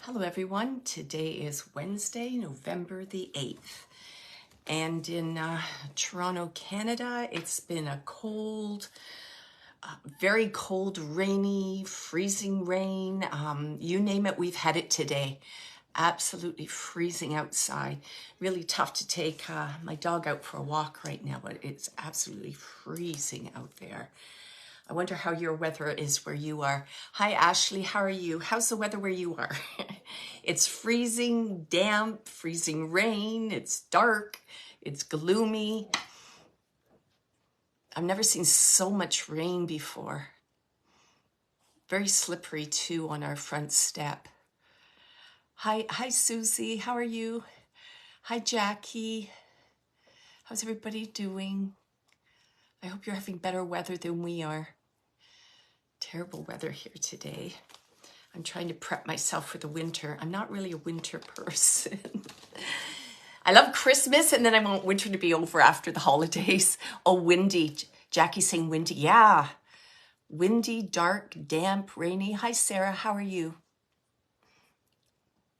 Hello everyone, today is Wednesday, November the 8th, and in Toronto, Canada, it's been a cold, very cold, rainy, freezing rain, you name it, we've had it today. Absolutely freezing outside. Really tough to take my dog out for a walk right now, but it's absolutely freezing out there. I wonder how your weather is where you are. Hi, Ashley. How are you? How's the weather where you are? It's freezing, damp, freezing rain. It's dark. It's gloomy. I've never seen so much rain before. Very slippery, too, on our front step. Hi, Susie. How are you? Hi, Jackie. How's everybody doing? I hope you're having better weather than we are. Terrible weather here today. I'm trying to prep myself for the winter. I'm not really a winter person. I love Christmas, and then I want winter to be over after the holidays. Oh, windy. Jackie's saying windy. Yeah. Windy, dark, damp, rainy. Hi, Sarah. How are you?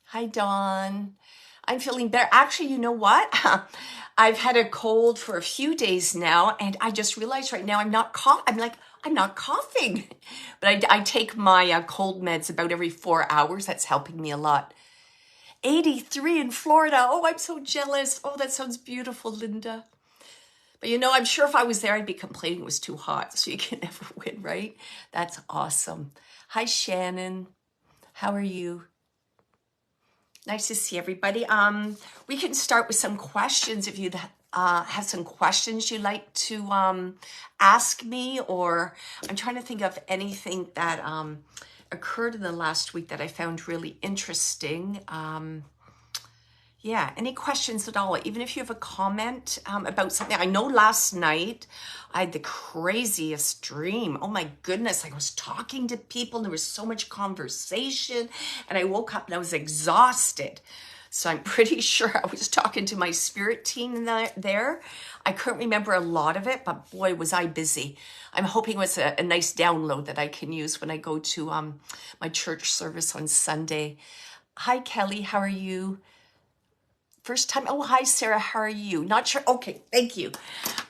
Hi, Dawn. I'm feeling better. Actually, you know what? I've had a cold for a few days now, and I just realized right now I'm not coughing. But I take my cold meds about every 4 hours. That's helping me a lot. 83 in Florida. Oh, I'm so jealous. Oh, that sounds beautiful, Linda. But you know, I'm sure if I was there, I'd be complaining it was too hot. So you can never win, right? That's awesome. Hi, Shannon. How are you? Nice to see everybody. We can start with some questions if you have some questions you'd like to ask me, or I'm trying to think of anything that occurred in the last week that I found really interesting. Yeah, any questions at all? Even if you have a comment about something. I know last night I had the craziest dream. Oh my goodness, I was talking to people and there was so much conversation, and I woke up and I was exhausted. So I'm pretty sure I was talking to my spirit team there. I couldn't remember a lot of it, but boy, was I busy. I'm hoping it was a nice download that I can use when I go to my church service on Sunday. Hi, Kelly, how are you? First time. Oh, hi, Sarah. How are you? Not sure. Okay, thank you.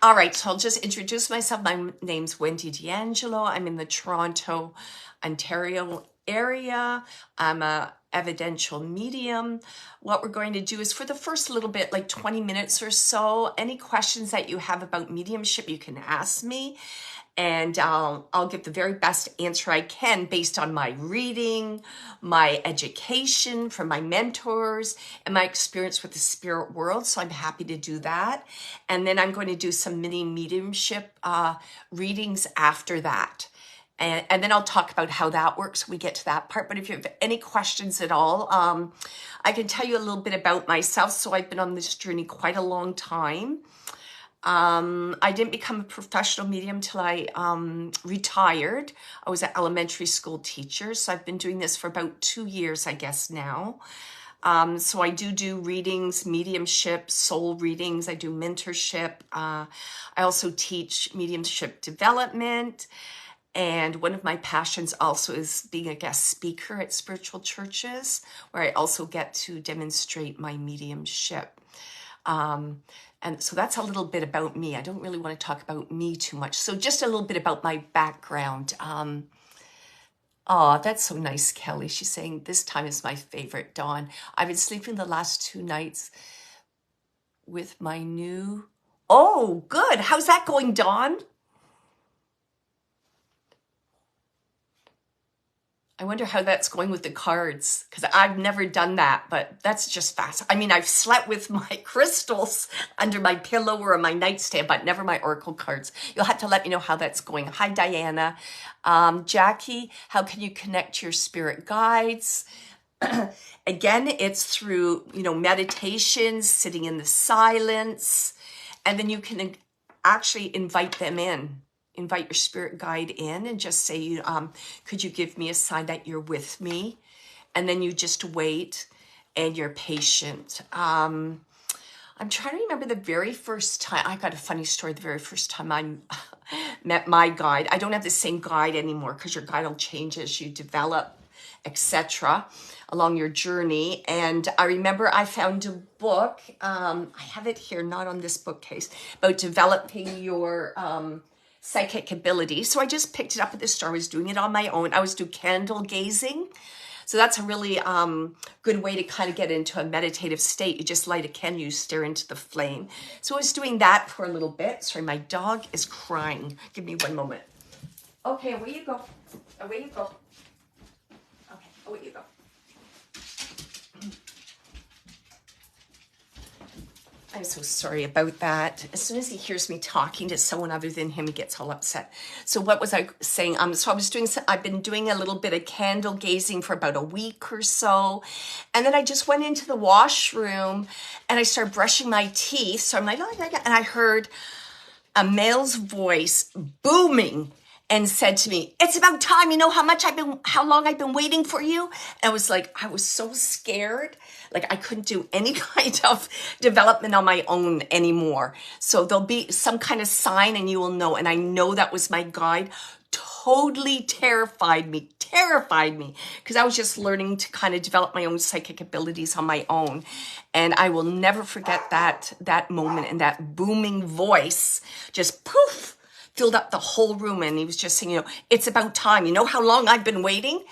All right, so I'll just introduce myself. My name's Wendy D'Angelo. I'm in the Toronto, Ontario area. I'm a evidential medium. What we're going to do is for the first little bit, like 20 minutes or so, any questions that you have about mediumship, you can ask me. And I'll give the very best answer I can based on my reading, my education from my mentors, and my experience with the spirit world. So I'm happy to do that. And then I'm going to do some mini mediumship readings after that. And then I'll talk about how that works when we get to that part. But if you have any questions at all, I can tell you a little bit about myself. So I've been on this journey quite a long time. I didn't become a professional medium till I retired. I was an elementary school teacher, so I've been doing this for about 2 years, I guess now. So I do readings, mediumship, soul readings. I do mentorship. I also teach mediumship development. And one of my passions also is being a guest speaker at spiritual churches, where I also get to demonstrate my mediumship. And so that's a little bit about me. I don't really want to talk about me too much. So just a little bit about my background. Oh, that's so nice, Kelly. She's saying, this time is my favorite, Dawn. I've been sleeping the last 2 nights with my new... Oh, good. How's that going, Dawn? I wonder how that's going with the cards, because I've never done that, but that's just fast. I mean, I've slept with my crystals under my pillow or on my nightstand, but never my oracle cards. You'll have to let me know how that's going. Hi, Diana. Jackie, how can you connect to your spirit guides? Again, it's through, meditations, sitting in the silence, and then you can actually invite them in. Invite your spirit guide in and just say, could you give me a sign that you're with me? And then you just wait and you're patient. I'm trying to remember the very first time. I got a funny story. The very first time I met my guide. I don't have the same guide anymore because your guide will change as you develop etc., along your journey. And I remember I found a book, I have it here, not on this bookcase, about developing your psychic ability. So I just picked it up at the store. I was doing it on my own. I was doing candle gazing. So that's a really good way to kind of get into a meditative state. You just light a candle, you stare into the flame. So I was doing that for a little bit. Sorry, my dog is crying. Give me one moment. Okay, away you go. Away you go. Okay, away you go. I'm so sorry about that. As soon as he hears me talking to someone other than him, he gets all upset. So what was I saying? So I've been doing a little bit of candle gazing for about a week or so. And then I just went into the washroom and I started brushing my teeth. So I'm like, oh, and I heard a male's voice booming and said to me, "It's about time. You know how long I've been waiting for you?" And I was so scared. Like I couldn't do any kind of development on my own anymore. So there'll be some kind of sign and you will know. And I know that was my guide. Totally terrified me because I was just learning to kind of develop my own psychic abilities on my own. And I will never forget that moment, and that booming voice just poof, filled up the whole room. And he was just saying, "It's about time. You know how long I've been waiting?"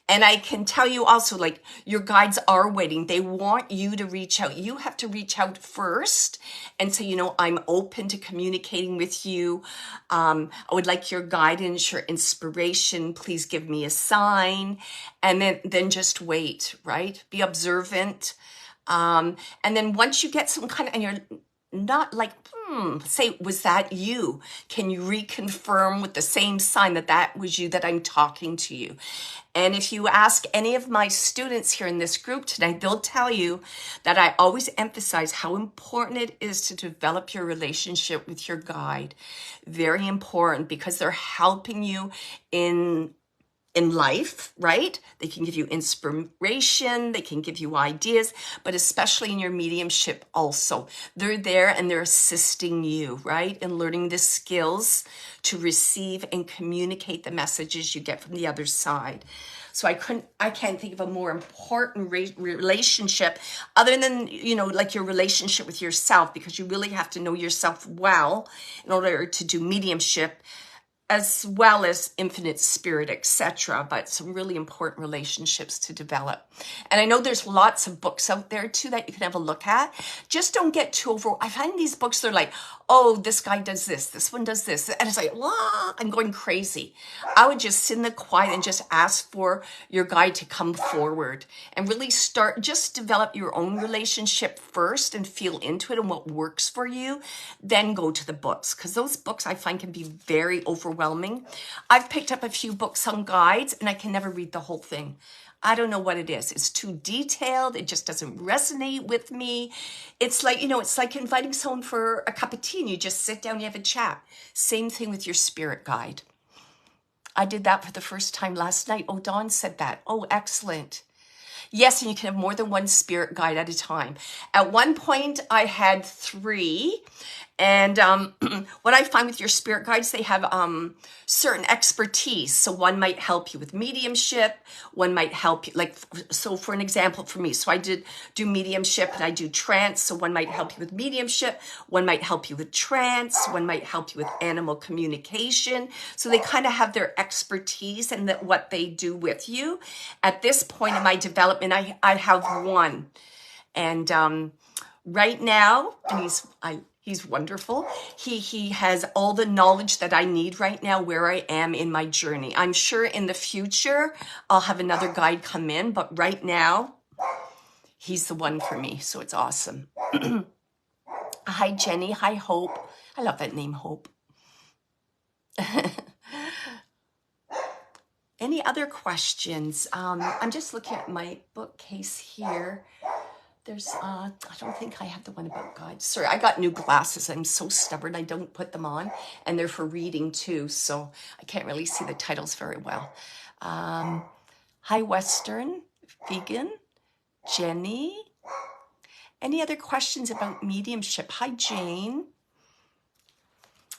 And I can tell you also, like, your guides are waiting. They want you to reach out. You have to reach out first and say, "I'm open to communicating with you. I would like your guidance, your inspiration. Please give me a sign." And then just wait, right? Be observant. And then once you get some kind of, and you're not like, say, "Was that you?" Can you reconfirm with the same sign that was you, that I'm talking to you? And if you ask any of my students here in this group today, they'll tell you that I always emphasize how important it is to develop your relationship with your guide. Very important, because they're helping you in life, right? They can give you inspiration, they can give you ideas, but especially in your mediumship also. They're there and they're assisting you, right? In learning the skills to receive and communicate the messages you get from the other side. So I can't think of a more important relationship other than, like your relationship with yourself, because you really have to know yourself well in order to do mediumship, as well as infinite spirit, etc. But some really important relationships to develop. And I know there's lots of books out there too that you can have a look at. Just don't get too I find these books, they're like, "Oh, this guy does this one does this." And it's like, wow, I'm going crazy. I would just sit in the quiet and just ask for your guide to come forward and really just develop your own relationship first and feel into it and what works for you. Then go to the books, because those books I find can be very overwhelming. I've picked up a few books on guides and I can never read the whole thing. I don't know what it is. It's too detailed. It just doesn't resonate with me. It's like, it's like inviting someone for a cup of tea and you just sit down and you have a chat. Same thing with your spirit guide. I did that for the first time last night. Oh, Dawn said that. Oh, excellent. Yes, and you can have more than one spirit guide at a time. At one point, I had 3. And what I find with your spirit guides, they have certain expertise. So one might help you with mediumship. One might help you, so for an example for me, so I do mediumship and I do trance. So one might help you with mediumship. One might help you with trance. One might help you with animal communication. So they kind of have their expertise and what they do with you. At this point in my development, I have one. And right now, and he's wonderful. He has all the knowledge that I need right now where I am in my journey. I'm sure in the future, I'll have another guide come in, but right now, he's the one for me. So it's awesome. Hi, Jenny. Hi, Hope. I love that name, Hope. Any other questions? I'm just looking at my bookcase here. There's, I don't think I have the one about guides. Sorry, I got new glasses. I'm so stubborn. I don't put them on. And they're for reading too. So I can't really see the titles very well. Hi, Western, Vegan, Jenny. Any other questions about mediumship? Hi, Jane.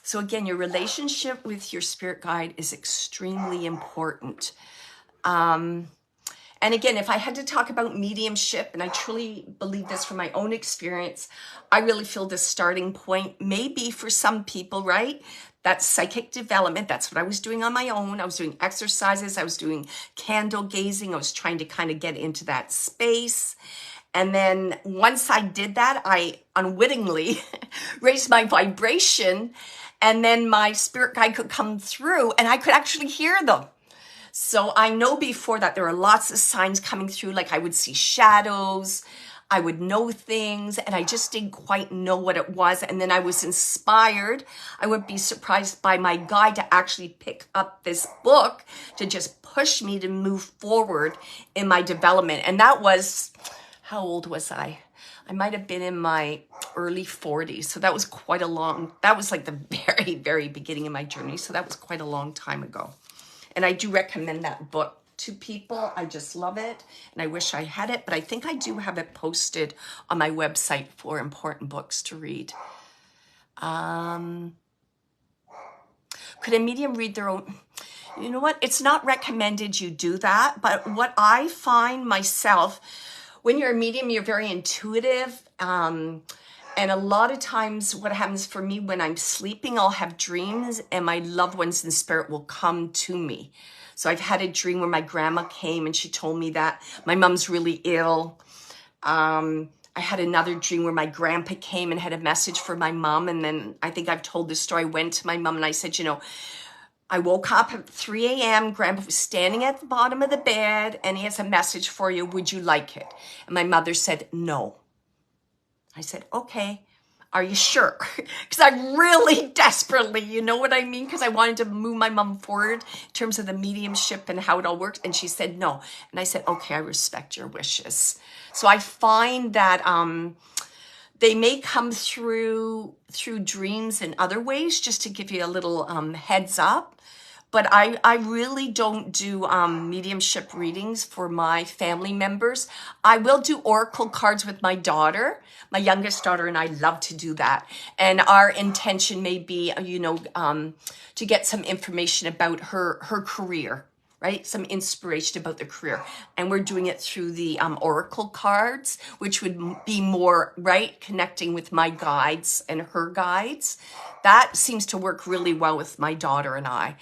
So again, your relationship with your spirit guide is extremely important. And again, if I had to talk about mediumship, and I truly believe this from my own experience, I really feel the starting point may be for some people, right? That's psychic development. That's what I was doing on my own. I was doing exercises. I was doing candle gazing. I was trying to kind of get into that space. And then once I did that, I unwittingly raised my vibration, and then my spirit guide could come through and I could actually hear them. So I know before that there were lots of signs coming through, like I would see shadows, I would know things, and I just didn't quite know what it was. And then I was inspired. I wouldn't be surprised by my guide to actually pick up this book to just push me to move forward in my development. And that was, how old was I? I might have been in my early 40s. So that was quite a long, that was like the very, very beginning of my journey. So that was quite a long time ago. And I do recommend that book to people. I just love it. And I wish I had it, but I think I do have it posted on my website for important books to read. Could a medium read their own? You know what? It's not recommended you do that. But what I find myself, when you're a medium, you're very intuitive. And a lot of times what happens for me when I'm sleeping, I'll have dreams and my loved ones in spirit will come to me. So I've had a dream where my grandma came and she told me that my mom's really ill. I had another dream where my grandpa came and had a message for my mom. And then I think I've told this story. I went to my mom and I said, you know, I woke up at 3 a.m. Grandpa was standing at the bottom of the bed and he has a message for you. Would you like it? And my mother said, no. I said, okay, are you sure? Because I really desperately, you know what I mean? Because I wanted to move my mom forward in terms of the mediumship and how it all works. And she said, no. And I said, okay, I respect your wishes. So I find that they may come through dreams in other ways, just to give you a little heads up. But I really don't do mediumship readings for my family members. I will do oracle cards with my daughter. My youngest daughter and I love to do that. And our intention may be, you know, to get some information about her career, right? Some inspiration about the career. And we're doing it through the oracle cards, which would be more, right, connecting with my guides and her guides. That seems to work really well with my daughter and I.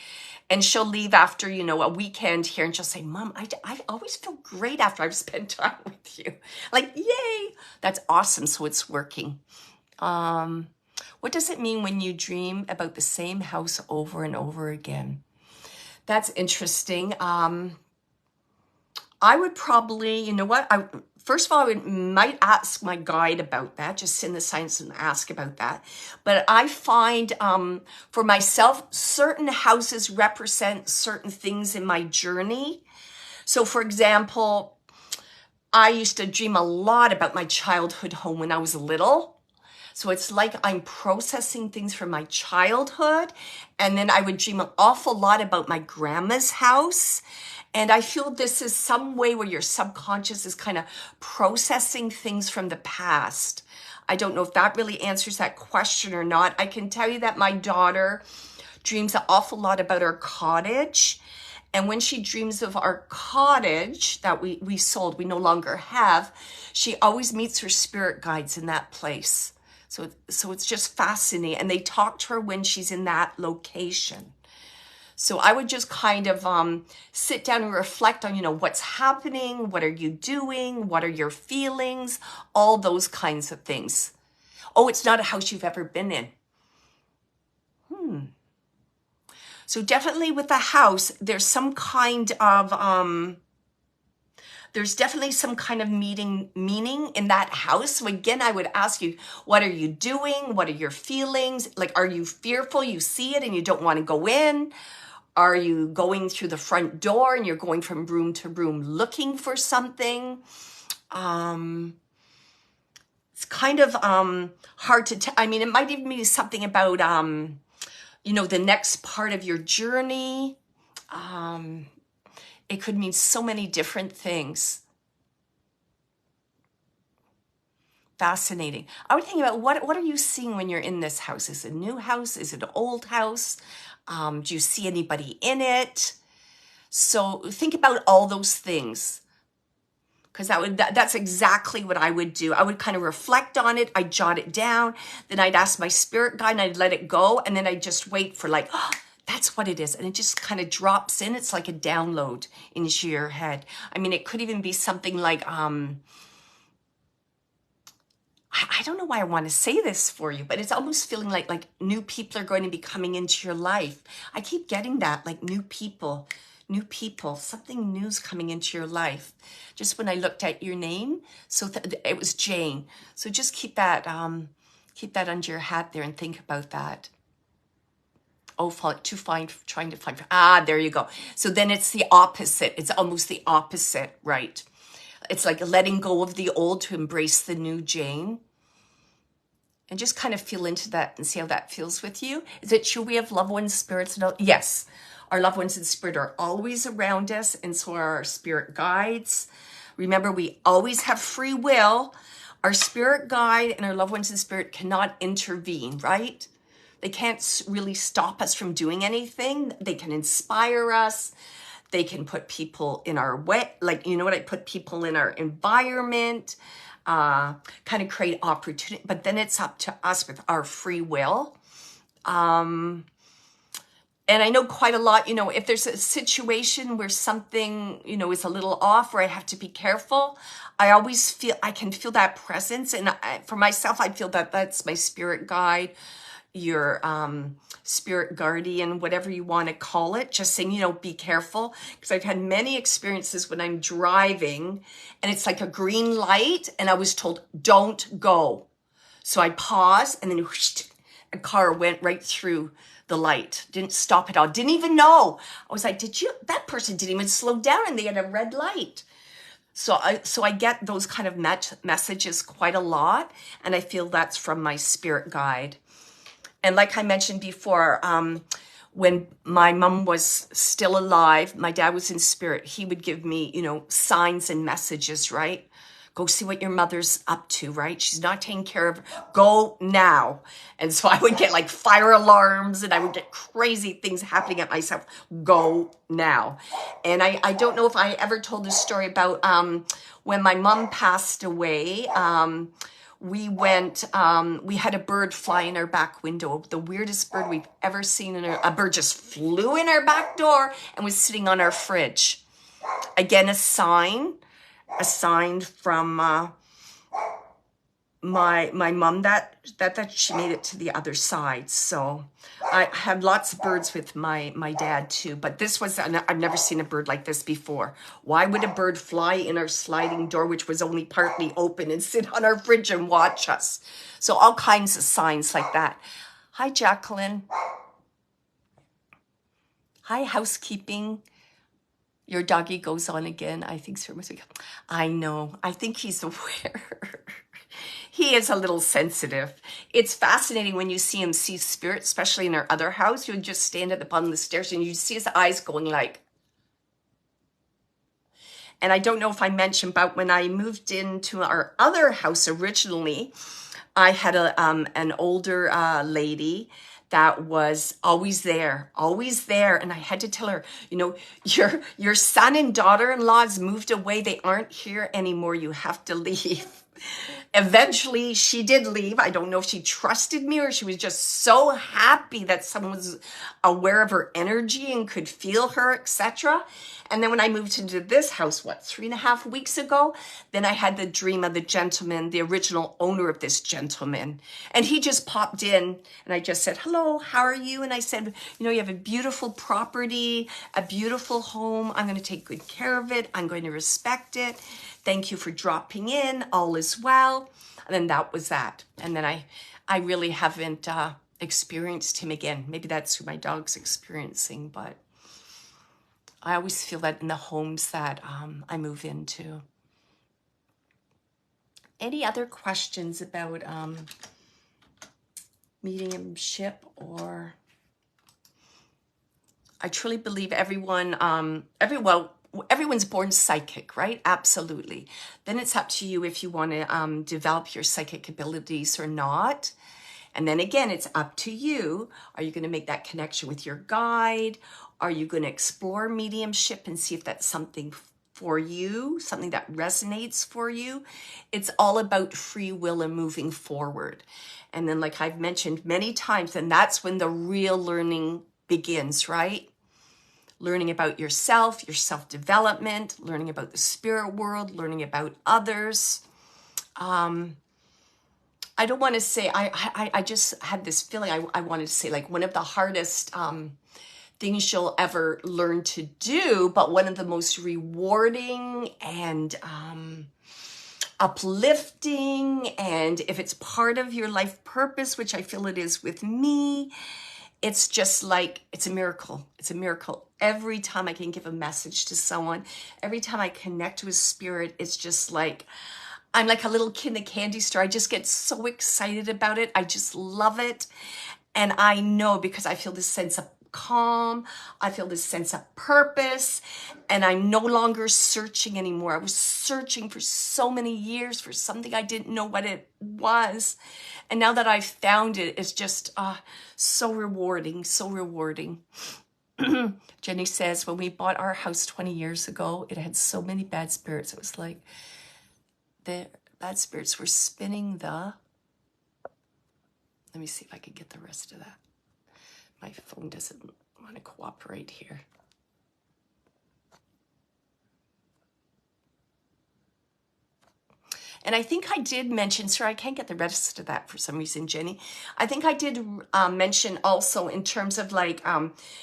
And she'll leave after, you know, a weekend here and she'll say, Mom, I always feel great after I've spent time with you. Like, yay, that's awesome. So it's working. What does it mean when you dream about the same house over and over again? That's interesting. I would probably, you know what? First of all, I might ask my guide about that, just send the signs and ask about that. But I find for myself, certain houses represent certain things in my journey. So for example, I used to dream a lot about my childhood home when I was little. So it's like I'm processing things from my childhood. And then I would dream an awful lot about my grandma's house. And I feel this is some way where your subconscious is kind of processing things from the past. I don't know if that really answers that question or not. I can tell you that my daughter dreams an awful lot about our cottage. And when she dreams of our cottage that we sold, we no longer have, she always meets her spirit guides in that place. So it's just fascinating. And they talk to her when she's in that location. So I would just kind of sit down and reflect on, you know, what's happening, what are you doing, what are your feelings, all those kinds of things. Oh, it's not a house you've ever been in. So definitely with the house, there's some kind of, there's definitely some kind of meaning in that house. So again, I would ask you, what are you doing? What are your feelings? Like, are you fearful? You see it and you don't want to go in? Are you going through the front door and you're going from room to room looking for something? It's kind of hard to tell. I mean, it might even be something about, you know, the next part of your journey. It could mean so many different things. Fascinating. I would think about what are you seeing when you're in this house? Is it a new house? Is it an old house? Do you see anybody in it? So think about all those things. because that's exactly what I would do. I would kind of reflect on it. I'd jot it down. Then I'd ask my spirit guide and I'd let it go. And then I'd just wait for like, oh, that's what it is. And it just kind of drops in. It's like a download into your head. I mean, it could even be something like, I don't know why I want to say this for you, but it's almost feeling like new people are going to be coming into your life. I keep getting that, like new people, something new's coming into your life. Just when I looked at your name, so it was Jane. So just keep that under your hat there and think about that. Oh, trying to find, there you go. So then it's the opposite. It's almost the opposite, right? It's like letting go of the old to embrace the new, Jane. And just kind of feel into that and see how that feels with you. Is it true we have loved ones, spirits? Yes. Our loved ones in spirit are always around us, and so are our spirit guides. Remember, we always have free will. Our spirit guide and our loved ones in spirit cannot intervene, right? They can't really stop us from doing anything. They can inspire us. They can put people in our way, like, you know what, I put people in our environment, kind of create opportunity, but then it's up to us with our free will. And I know quite a lot, you know, if there's a situation where something, you know, is a little off, where I have to be careful, I always feel, I can feel that presence. And for myself, I feel that that's my spirit guide, your spirit guardian, whatever you want to call it, just saying, you know, be careful. Because I've had many experiences when I'm driving and it's like a green light and I was told, don't go. So I paused and then whoosh, a car went right through the light, didn't stop at all, didn't even know. I was like, that person didn't even slow down and they had a red light. So I get those kind of messages quite a lot. And I feel that's from my spirit guide. And like I mentioned before, when my mom was still alive, my dad was in spirit. He would give me, you know, signs and messages, right? Go see what your mother's up to, right? She's not taking care of her. Go now. And so I would get like fire alarms and I would get crazy things happening at myself. Go now. And I don't know if I ever told this story about when my mom passed away. We had a bird fly in our back window. The weirdest bird we've ever seen. A bird just flew in our back door and was sitting on our fridge. Again, a sign from my mom that she made it to the other side. So I had lots of birds with my dad too, but this was, I've never seen a bird like this before. Why would a bird fly in our sliding door, which was only partly open, and sit on our fridge and watch us? So all kinds of signs like that. Hi, Jacqueline. Hi, housekeeping. Your doggy goes on again. I think so. I know. I think he's aware. He is a little sensitive. It's fascinating when you see him see spirit, especially in our other house. You would just stand at the bottom of the stairs and you see his eyes going like. And I don't know if I mentioned, but when I moved into our other house originally, I had an older lady that was always there. And I had to tell her, you know, your son and daughter-in-laws moved away. They aren't here anymore. You have to leave. Eventually, she did leave. I don't know if she trusted me or she was just so happy that someone was aware of her energy and could feel her, etc. And then when I moved into this house, 3.5 weeks ago, then I had the dream of the gentleman, the original owner of this gentleman. And he just popped in and I just said, hello, how are you? And I said, you know, you have a beautiful property, a beautiful home. I'm going to take good care of it. I'm going to respect it. Thank you for dropping in. All is well. And then that was that. And then I really haven't experienced him again. Maybe that's who my dog's experiencing, but I always feel that in the homes that I move into. Any other questions about mediumship? Or I truly believe everyone's born psychic, right? Absolutely. Then it's up to you if you want to develop your psychic abilities or not. And then again, it's up to you. Are you going to make that connection with your guide? Are you going to explore mediumship and see if that's something for you, something that resonates for you. It's all about free will and moving forward. And then, like I've mentioned many times, and that's when the real learning begins, right? Learning about yourself, your self-development, learning about the spirit world, learning about others. I don't want to say, I just had this feeling I wanted to say, like, one of the hardest things you'll ever learn to do, but one of the most rewarding and uplifting, and if it's part of your life purpose, which I feel it is with me, it's just like, it's a miracle. It's a miracle. Every time I can give a message to someone, every time I connect with spirit, it's just like, I'm like a little kid in a candy store. I just get so excited about it. I just love it. And I know, because I feel this sense of calm, I feel this sense of purpose, and I'm no longer searching anymore. I was searching for so many years for something I didn't know what it was. And now that I've found it, it's just so rewarding, so rewarding. Jenny says, when we bought our house 20 years ago, it had so many bad spirits. It was like the bad spirits were spinning the... Let me see if I can get the rest of that. My phone doesn't want to cooperate here. And I think I did mention, sorry, I can't get the rest of that for some reason, Jenny. I think I did mention also in terms of like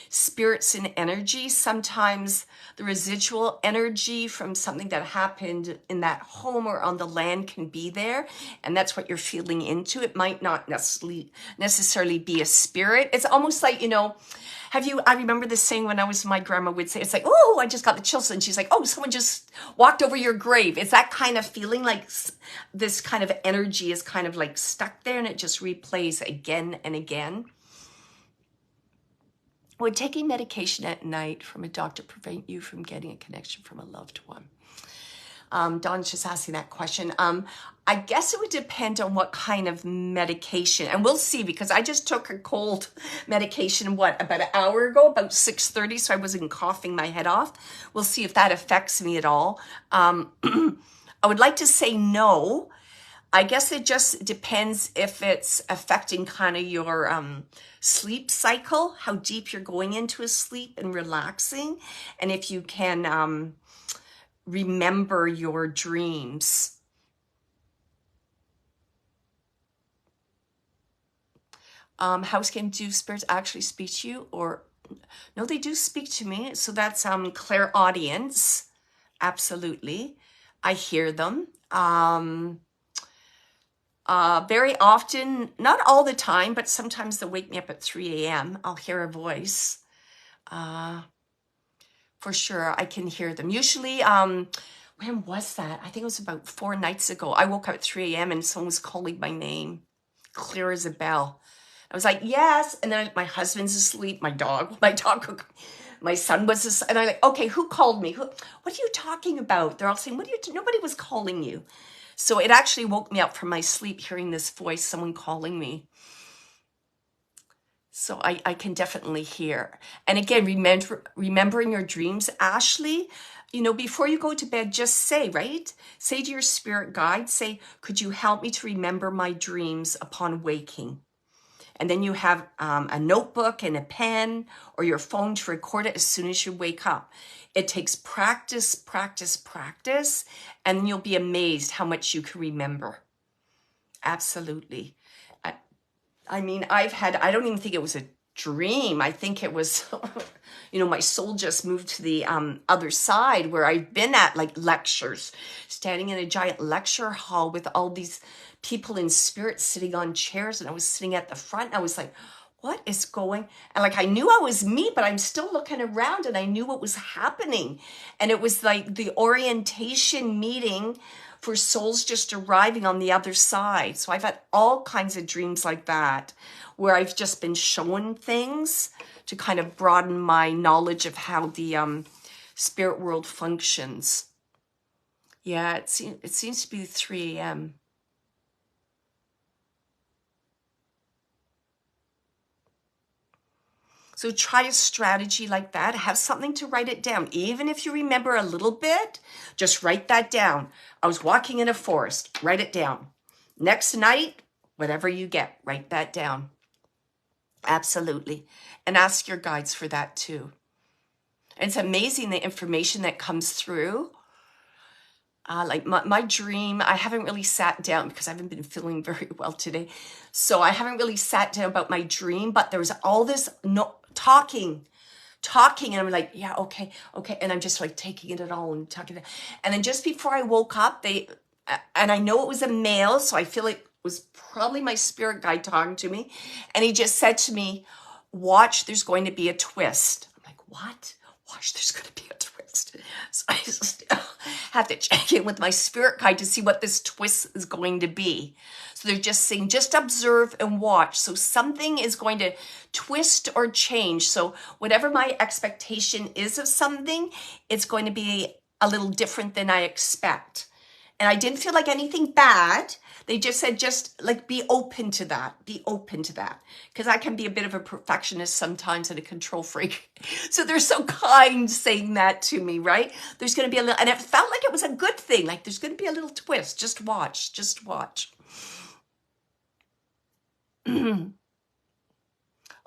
spirits and energy, sometimes the residual energy from something that happened in that home or on the land can be there. And that's what you're feeling into. It might not necessarily be a spirit. It's almost like, you know, I remember this saying when I was, my grandma would say, it's like, oh, I just got the chills. And she's like, oh, someone just walked over your grave. It's that kind of feeling, like this kind of energy is kind of like stuck there and it just replays again and again. Would taking medication at night from a doctor prevent you from getting a connection from a loved one? Dawn's just asking that question. I guess it would depend on what kind of medication, and we'll see, because I just took a cold medication, about an hour ago, about 6:30, so I wasn't coughing my head off. We'll see if that affects me at all. I would like to say no. I guess it just depends if it's affecting kind of your sleep cycle, how deep you're going into a sleep and relaxing, and if you can remember your dreams. Do spirits actually speak to you? Or no, they do speak to me. So that's clairaudience. Absolutely. I hear them. Very often, not all the time, but sometimes they'll wake me up at 3 a.m. I'll hear a voice. For sure, I can hear them. Usually, when was that? I think it was about 4 nights ago. I woke up at 3 a.m. and someone was calling my name, clear as a bell. I was like, yes. And then my husband's asleep, my son was asleep. And I'm like, okay, who called me? What are you talking about? They're all saying, nobody was calling you. So it actually woke me up from my sleep, hearing this voice, someone calling me. So I can definitely hear. And again, remembering your dreams, Ashley, you know, before you go to bed, just say, right? Say to your spirit guide, say, could you help me to remember my dreams upon waking? And then you have a notebook and a pen or your phone to record it as soon as you wake up. It takes practice, practice, practice, and you'll be amazed how much you can remember. Absolutely. I mean, I don't even think it was a dream. I think it was, you know, my soul just moved to the other side where I've been at, like lectures, standing in a giant lecture hall with all these people in spirit sitting on chairs, and I was sitting at the front, and I was like, what is going? And like, I knew I was me, but I'm still looking around, and I knew what was happening. And it was like the orientation meeting for souls just arriving on the other side. So I've had all kinds of dreams like that, where I've just been shown things to kind of broaden my knowledge of how the spirit world functions. Yeah, it seems to be 3 a.m. So try a strategy like that. Have something to write it down. Even if you remember a little bit, just write that down. I was walking in a forest. Write it down. Next night, whatever you get, write that down. Absolutely. And ask your guides for that too. And it's amazing the information that comes through. Like my dream, I haven't really sat down because I haven't been feeling very well today. So I haven't really sat down about my dream, but there was all this talking. And I'm like, yeah, okay. And I'm just like taking it all and talking. And then just before I woke up, and I know it was a male, so I feel like it was probably my spirit guide talking to me. And he just said to me, watch, there's going to be a twist. I'm like, what? Watch, there's going to be a twist. So I still have to check in with my spirit guide to see what this twist is going to be. So they're just saying, just observe and watch. So something is going to twist or change. So whatever my expectation is of something, it's going to be a little different than I expect. And I didn't feel like anything bad. They just said, just like, be open to that. Be open to that. Because I can be a bit of a perfectionist sometimes and a control freak. So they're so kind saying that to me, right? There's going to be a little, and it felt like it was a good thing. Like there's going to be a little twist. Just watch. Just watch.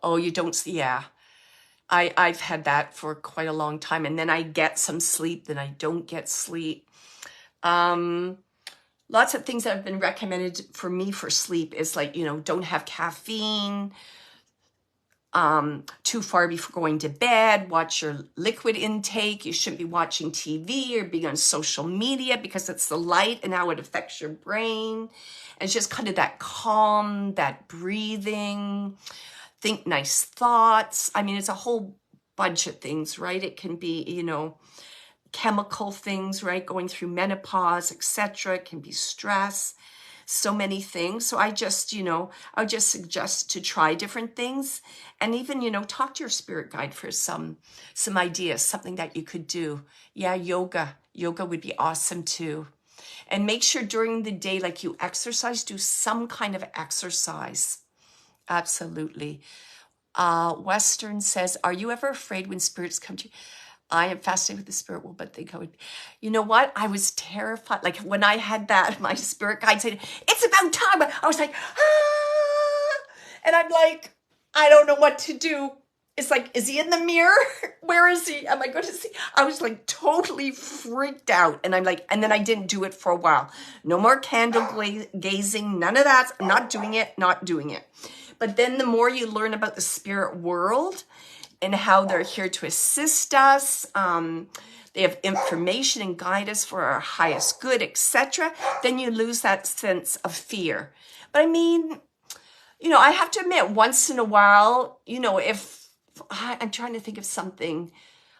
Oh, you don't see, yeah. I've had that for quite a long time. And then I get some sleep, then I don't get sleep. Lots of things that have been recommended for me for sleep is like, don't have caffeine too far before going to bed. Watch your liquid intake. You shouldn't be watching TV or being on social media because it's the light and how it affects your brain. And it's just kind of that calm, that breathing, think nice thoughts. I mean, it's a whole bunch of things, right? It can be, chemical things, right? Going through menopause, etc. It can be stress, so many things. So I just, I would just suggest to try different things and even, talk to your spirit guide for some ideas, something that you could do. Yeah, yoga would be awesome too. And make sure during the day, like you exercise, do some kind of exercise. Absolutely. Western says, are you ever afraid when spirits come to you? I am fascinated with the spirit world, but think I would. You know what? I was terrified. Like when I had that, my spirit guide said, it's about time. I was like, ah! And I'm like, I don't know what to do. It's like, is he in the mirror? Where is he? Am I going to see? I was like totally freaked out. And I'm like, and then I didn't do it for a while. No more candle gazing, none of that. I'm not doing it. But then the more you learn about the spirit world, and how they're here to assist us. They have information and guide us for our highest good, etc. Then you lose that sense of fear. But I mean, I have to admit, once in a while, if I'm trying to think of something,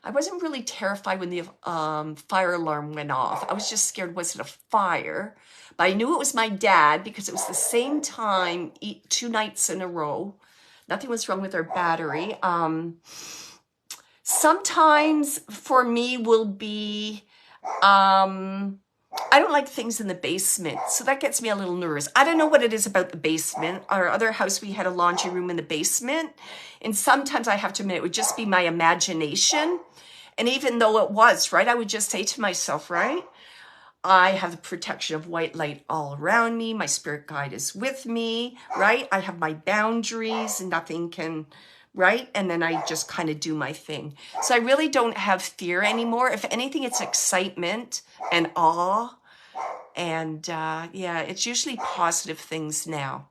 I wasn't really terrified when the fire alarm went off. I was just scared, was it a fire? But I knew it was my dad because it was the same time, 2 nights in a row. Nothing was wrong with our battery. Sometimes for me will be, I don't like things in the basement. So that gets me a little nervous. I don't know what it is about the basement. Our other house, we had a laundry room in the basement. And sometimes I have to admit, it would just be my imagination. And even though it was, right, I would just say to myself, right, I have the protection of white light all around me. My spirit guide is with me, right? I have my boundaries and nothing can, right? And then I just kind of do my thing. So I really don't have fear anymore. If anything, it's excitement and awe. And it's usually positive things now.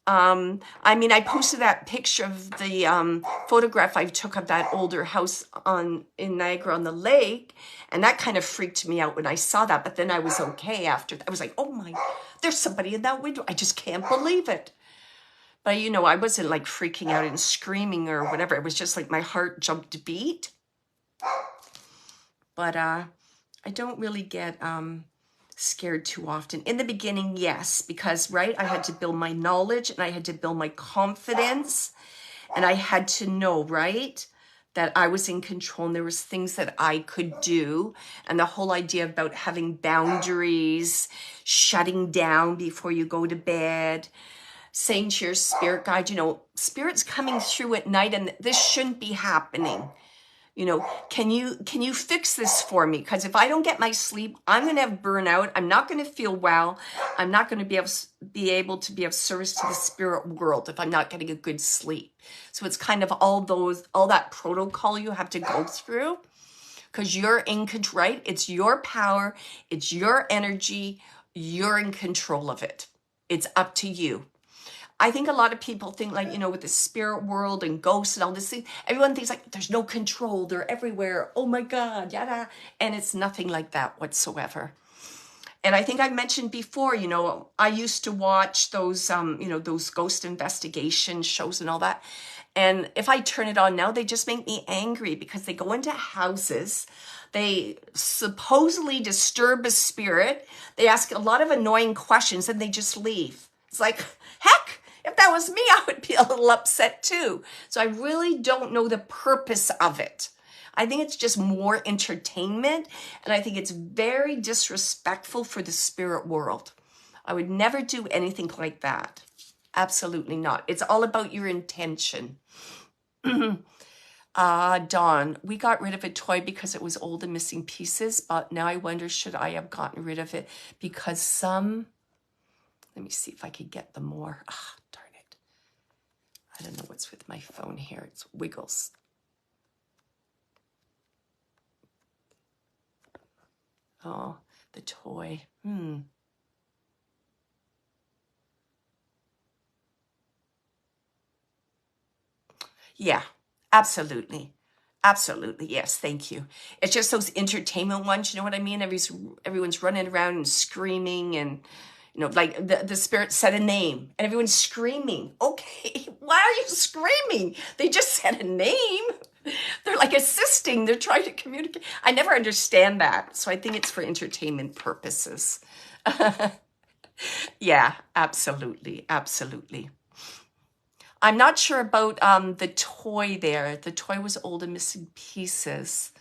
I mean, I posted that picture of the photograph I took of that older house in Niagara on the lake, and that kind of freaked me out when I saw that, but then I was okay after that. I was like, oh my, there's somebody in that window. I just can't believe it. But, I wasn't like freaking out and screaming or whatever. It was just like my heart jumped a beat. But I don't really get scared too often. In the beginning, yes, because, right, I had to build my knowledge and I had to build my confidence and I had to know, right, that I was in control and there was things that I could do. And the whole idea about having boundaries, shutting down before you go to bed, saying to your spirit guide, you know, spirit's coming through at night and this shouldn't be happening. You know, can you fix this for me? Because if I don't get my sleep, I'm going to have burnout. I'm not going to feel well. I'm not going to be able to be of service to the spirit world if I'm not getting a good sleep. So it's kind of all that protocol you have to go through, because you're in control, right? It's your power. It's your energy. You're in control of it. It's up to you. I think a lot of people think, like, you know, with the spirit world and ghosts and all this thing, everyone thinks like there's no control. They're everywhere. Oh my God, yada. And it's nothing like that whatsoever. And I think I mentioned before, you know, I used to watch those, you know, those ghost investigation shows and all that. And if I turn it on now, they just make me angry because they go into houses. They supposedly disturb a spirit. They ask a lot of annoying questions and they just leave. It's like, heck, if that was me, I would be a little upset too. So I really don't know the purpose of it. I think it's just more entertainment. And I think it's very disrespectful for the spirit world. I would never do anything like that. Absolutely not. It's all about your intention. Dawn, we got rid of a toy because it was old and missing pieces, but now I wonder, should I have gotten rid of it? Because some, let me see if I could get them more. Ah, darn it. I don't know what's with my phone here. It's wiggles. Oh, the toy. Yeah, absolutely. Absolutely. Yes. Thank you. It's just those entertainment ones. You know what I mean? Everyone's running around and screaming and, you know, like the spirit said a name and everyone's screaming. Okay. Why are you screaming? They just said a name. They're like assisting. They're trying to communicate. I never understand that. So I think it's for entertainment purposes. Yeah, absolutely. Absolutely. I'm not sure about the toy there. The toy was old and missing pieces.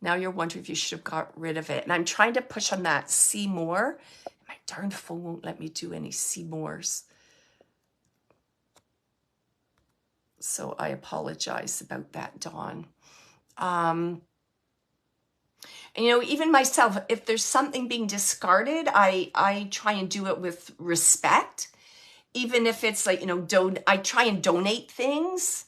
Now you're wondering if you should have got rid of it. And I'm trying to push on that see more. My darn phone won't let me do any see mores. So I apologize about that, Dawn. And, you know, even myself, if there's something being discarded, I try and do it with respect. Even if it's like, you know, I try and donate things.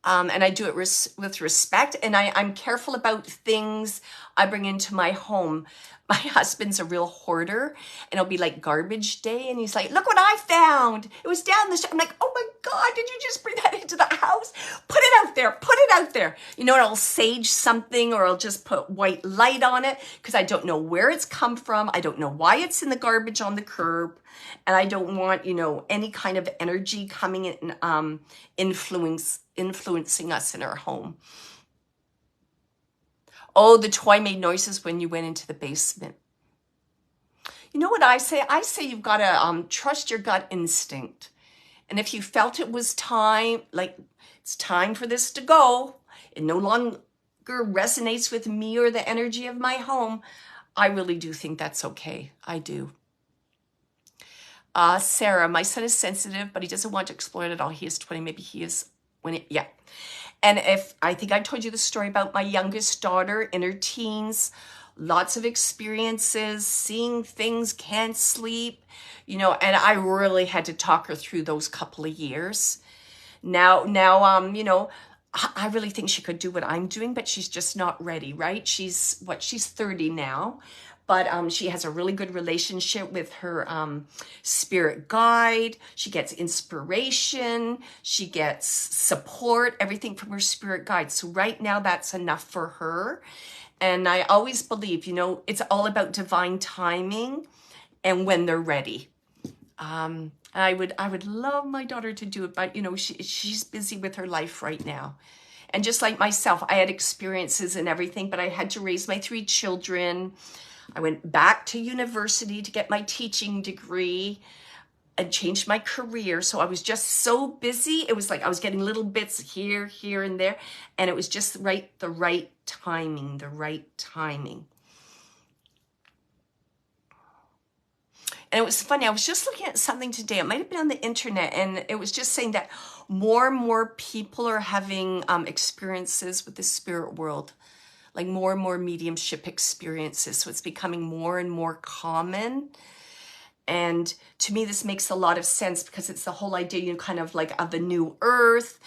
And I do it with respect. And I'm careful about things I bring into my home. My husband's a real hoarder, and it'll be like garbage day. And he's like, look what I found. It was down the street. I'm like, oh my God, did you just bring that into the house? Put it out there. Put it out there. You know, and I'll sage something or I'll just put white light on it because I don't know where it's come from. I don't know why it's in the garbage on the curb. And I don't want, you know, any kind of energy coming in, influencing us in our home. Oh, the toy made noises when you went into the basement. You know what I say? I say you've got to trust your gut instinct. And if you felt it was time, like it's time for this to go, it no longer resonates with me or the energy of my home, I really do think that's okay. I do. Sarah, my son is sensitive, but he doesn't want to explore it at all. He is 20, maybe he is yeah. And I think I told you the story about my youngest daughter in her teens, lots of experiences, seeing things, can't sleep, you know, and I really had to talk her through those couple of years. Now, you know, I really think she could do what I'm doing, but she's just not ready, right? She's 30 now. But she has a really good relationship with her spirit guide. She gets inspiration. She gets support, everything from her spirit guide. So right now, that's enough for her. And I always believe, you know, it's all about divine timing and when they're ready. I would love my daughter to do it, but, you know, she's busy with her life right now. And just like myself, I had experiences and everything, but I had to raise my 3 children. I went back to university to get my teaching degree and changed my career. So I was just so busy. It was like I was getting little bits here, and there. And it was just the right timing. And it was funny. I was just looking at something today. It might have been on the internet, and it was just saying that more and more people are having experiences with the spirit world, like more and more mediumship experiences. So it's becoming more and more common. And to me, this makes a lot of sense because it's the whole idea, you know, kind of like of the new earth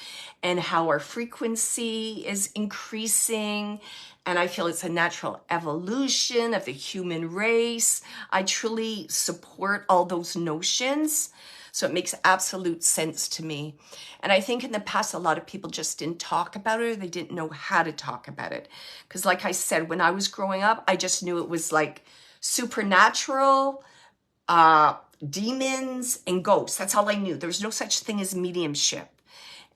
and how our frequency is increasing. And I feel it's a natural evolution of the human race. I truly support all those notions. So it makes absolute sense to me. And I think in the past, a lot of people just didn't talk about it, or they didn't know how to talk about it. Because like I said, when I was growing up, I just knew it was like supernatural, demons and ghosts. That's all I knew. There was no such thing as mediumship.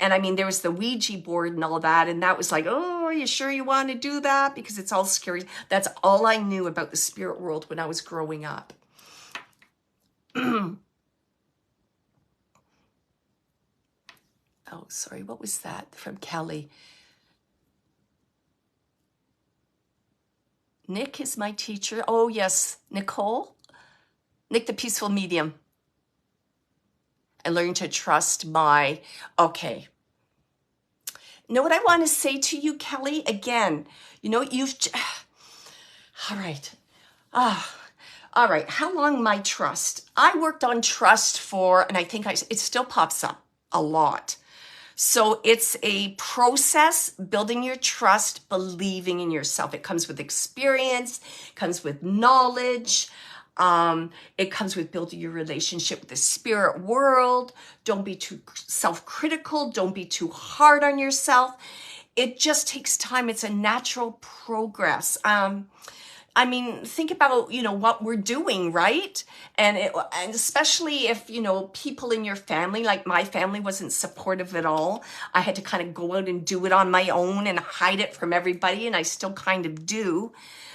And I mean, there was the Ouija board and all that. And that was like, oh, are you sure you want to do that? Because it's all scary. That's all I knew about the spirit world when I was growing up. Oh, sorry. What was that from Kelly? Nick is my teacher. Oh, yes. Nicole? Nick, the peaceful medium. I learned to trust my, okay. You know what I want to say to you, Kelly? Again, you know, all right. All right. How long my trust? I worked on trust for, and I think it still pops up a lot. So it's a process, building your trust, believing in yourself. It comes with experience, comes with knowledge. It comes with building your relationship with the spirit world. Don't be too self-critical. Don't be too hard on yourself. It just takes time. It's a natural progress. I mean, think about, you know, what we're doing, right? And especially if, you know, people in your family, like my family wasn't supportive at all. I had to kind of go out and do it on my own and hide it from everybody. And I still kind of do.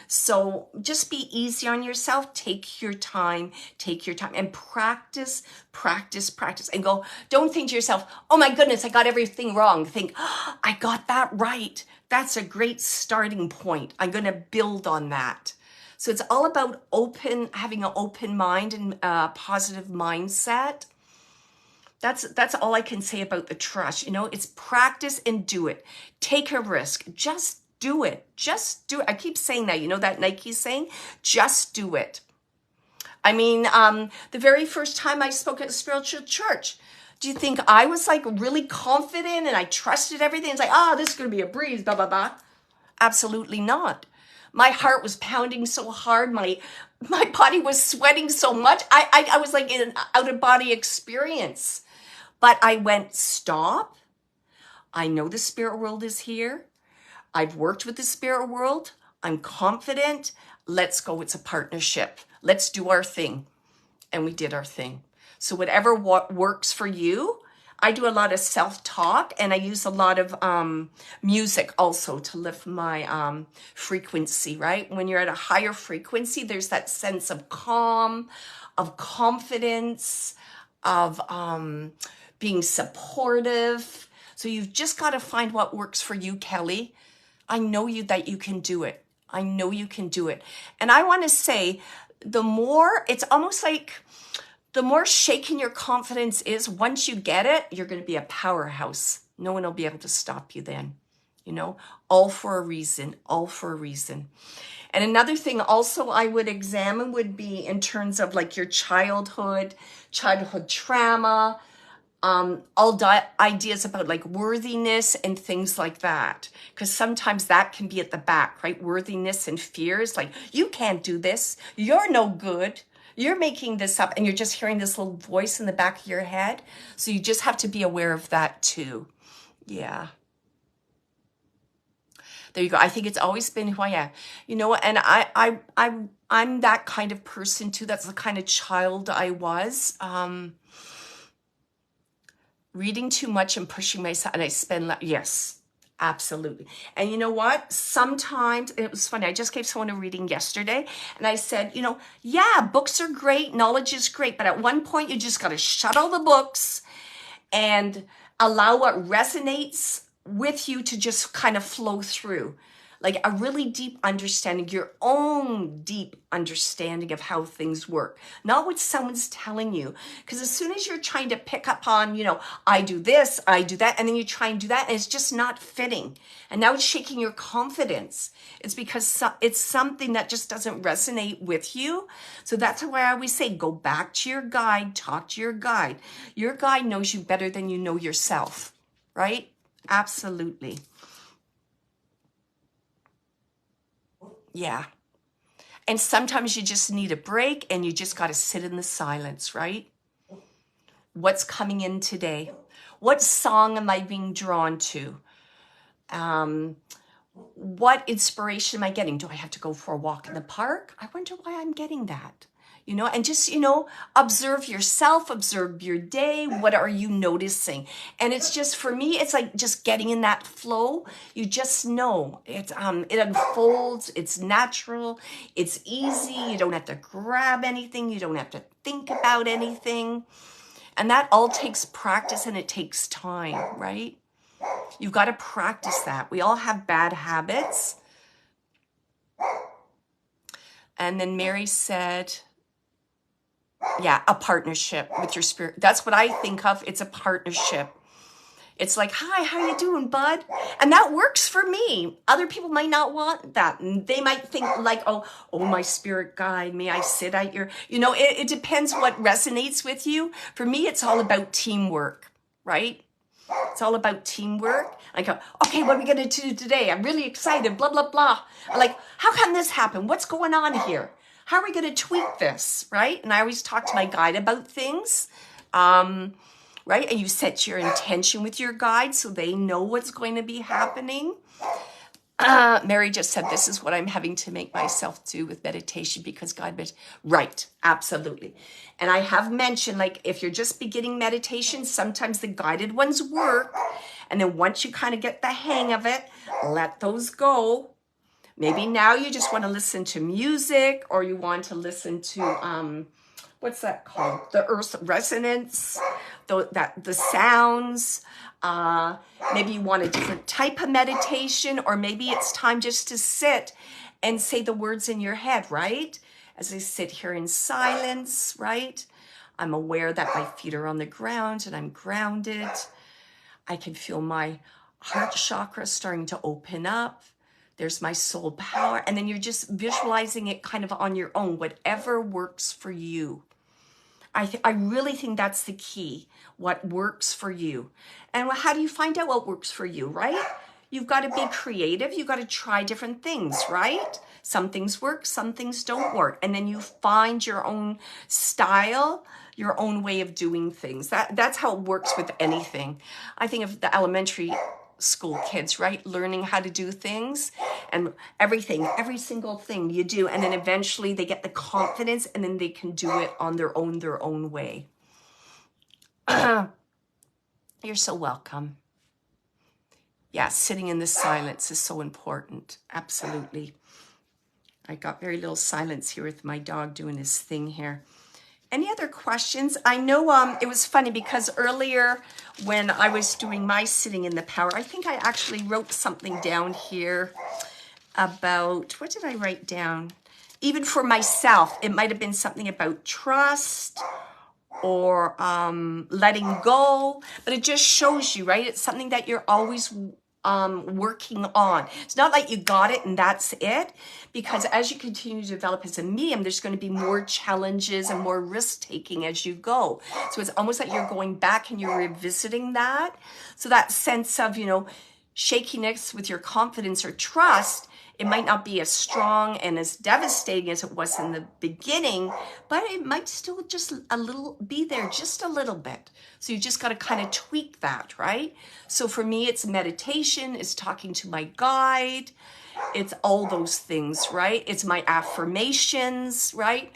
So just be easy on yourself. Take your time and practice, and go. Don't think to yourself, oh my goodness, I got everything wrong. Think, oh, I got that right. That's a great starting point. I'm going to build on that. So it's all about having an open mind and a positive mindset. That's all I can say about the trust. You know, it's practice and do it. Take a risk. Just do it. Just do it. I keep saying that. You know that Nike saying? Just do it. I mean, the very first time I spoke at a spiritual church, do you think I was like really confident and I trusted everything? It's like, this is going to be a breeze, blah, blah, blah. Absolutely not. My heart was pounding so hard. My body was sweating so much. I was like in an out-of-body experience. But I went, stop. I know the spirit world is here. I've worked with the spirit world. I'm confident. Let's go. It's a partnership. Let's do our thing. And we did our thing. So whatever works for you, I do a lot of self-talk and I use a lot of music also to lift my frequency, right? When you're at a higher frequency, there's that sense of calm, of confidence, of being supportive. So you've just got to find what works for you, Kelly. I know that you can do it. I know you can do it. And I want to say, it's almost like the more shaken your confidence is, once you get it, you're going to be a powerhouse. No one will be able to stop you then. You know, all for a reason, all for a reason. And another thing also I would examine would be in terms of like your childhood trauma, ideas about like worthiness and things like that. Because sometimes that can be at the back, right? Worthiness and fears, like, you can't do this. You're no good. You're making this up. And you're just hearing this little voice in the back of your head. So you just have to be aware of that too. Yeah. There you go. I think it's always been who I am, you know, and I'm that kind of person too. That's the kind of child I was. Reading too much and pushing myself, and I spend, yes, absolutely. And you know what? Sometimes, it was funny, I just gave someone a reading yesterday, and I said, you know, yeah, books are great, knowledge is great, but at one point you just got to shut all the books and allow what resonates with you to just kind of flow through. like a really deep understanding, your own deep understanding of how things work, not what someone's telling you. Because as soon as you're trying to pick up on, you know, I do this, I do that, and then you try and do that, and it's just not fitting. And now it's shaking your confidence. It's because it's something that just doesn't resonate with you. So that's why I always say, go back to your guide, talk to your guide. Your guide knows you better than you know yourself, right? Absolutely. Yeah. And sometimes you just need a break and you just got to sit in the silence, right? What's coming in today? What song am I being drawn to? What inspiration am I getting? Do I have to go for a walk in the park? I wonder why I'm getting that. You know, and just, you know, observe yourself, observe your day. What are you noticing? And it's just, for me, it's like just getting in that flow. You just know it unfolds. It's natural. It's easy. You don't have to grab anything. You don't have to think about anything. And that all takes practice and it takes time, right? You've got to practice that. We all have bad habits. And then Mary said, yeah, a partnership with your spirit. That's what I think of. It's a partnership. It's like, hi, how you doing, bud? And that works for me. Other people might not want that. They might think like, oh, my spirit guide, may I sit at your, you know, it depends what resonates with you. For me, it's all about teamwork, right? It's all about teamwork. I go, okay, what are we going to do today? I'm really excited, blah, blah, blah. I'm like, how can this happen? What's going on here? How are we going to tweak this, right? And I always talk to my guide about things, right? And you set your intention with your guide so they know what's going to be happening. Mary just said, this is what I'm having to make myself do with meditation because God, right, absolutely. And I have mentioned, like, if you're just beginning meditation, sometimes the guided ones work. And then once you kind of get the hang of it, let those go. Maybe now you just want to listen to music or you want to listen to, what's that called? The earth resonance, the sounds. Maybe you want a different type of meditation, or maybe it's time just to sit and say the words in your head, right? As I sit here in silence, right? I'm aware that my feet are on the ground and I'm grounded. I can feel my heart chakra starting to open up. There's my soul power. And then you're just visualizing it kind of on your own, whatever works for you. I really think that's the key, what works for you. And how do you find out what works for you, right? You've got to be creative. You've got to try different things, right? Some things work, some things don't work. And then you find your own style, your own way of doing things. That's how it works with anything. I think of the elementary school kids, right? Learning how to do things and everything, every single thing you do. And then eventually they get the confidence and then they can do it on their own way. You're so welcome. Yeah, sitting in the silence is so important. Absolutely. I got very little silence here with my dog doing his thing here. Any other questions? I know it was funny because earlier when I was doing my sitting in the power, I think I actually wrote something down here about, what did I write down? Even for myself, it might have been something about trust or letting go, but it just shows you, right? It's something that you're always working on. It's not like you got it and that's it, because as you continue to develop as a medium, there's going to be more challenges and more risk taking as you go. So it's almost like you're going back and you're revisiting that. So that sense of, you know, shakiness with your confidence or trust, it might not be as strong and as devastating as it was in the beginning, but it might still just a little be there, just a little bit. So you just got to kind of tweak that, right? So for me, it's meditation, it's talking to my guide, it's all those things, right? It's my affirmations, right?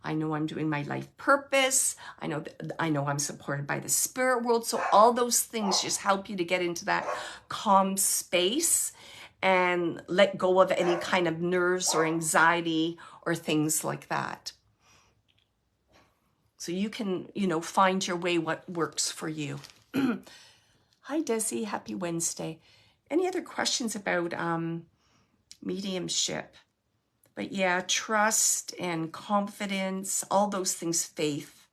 I know I'm doing my life purpose. I know I'm supported by the spirit world. So all those things just help you to get into that calm space and let go of any kind of nerves or anxiety or things like that. So you can, you know, find your way, what works for you. Hi, Desi. Happy Wednesday. Any other questions about Mediumship. But yeah, trust and confidence, all those things, faith.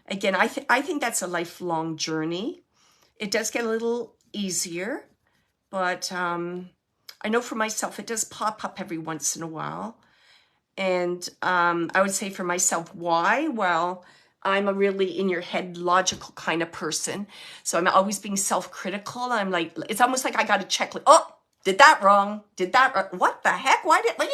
Again, I think that's a lifelong journey. It does get a little easier, but I know for myself, it does pop up every once in a while. And I would say for myself, why? Well, I'm a really in your head logical kind of person. So I'm always being self-critical. I'm like, it's almost like I got to check, like, oh, did that wrong? Did that wrong? What the heck? Why did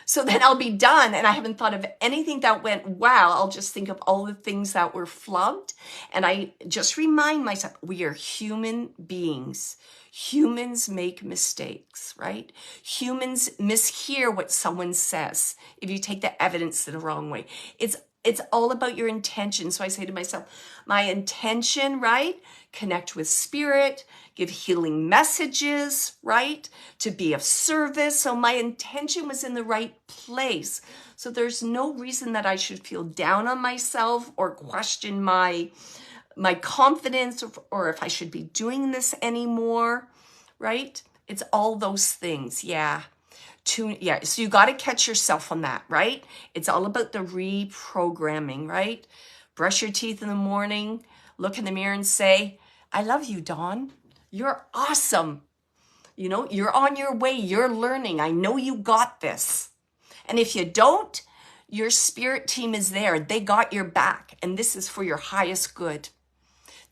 so then I'll be done and I haven't thought of anything that went wow. I'll just think of all the things that were flubbed. And I just remind myself, we are human beings. Humans make mistakes, right? Humans mishear what someone says if you take the evidence the wrong way. It's all about your intention. So I say to myself, my intention, right? Connect with spirit, give healing messages, right? To be of service. So my intention was in the right place. So there's no reason that I should feel down on myself or question my confidence or if I should be doing this anymore, right? It's all those things. Yeah. So you got to catch yourself on that, right? It's all about the reprogramming, right? Brush your teeth in the morning, look in the mirror and say, I love you, Dawn. You're awesome. You know, you're on your way. You're learning. I know you got this. And if you don't, your spirit team is there. They got your back. And this is for your highest good.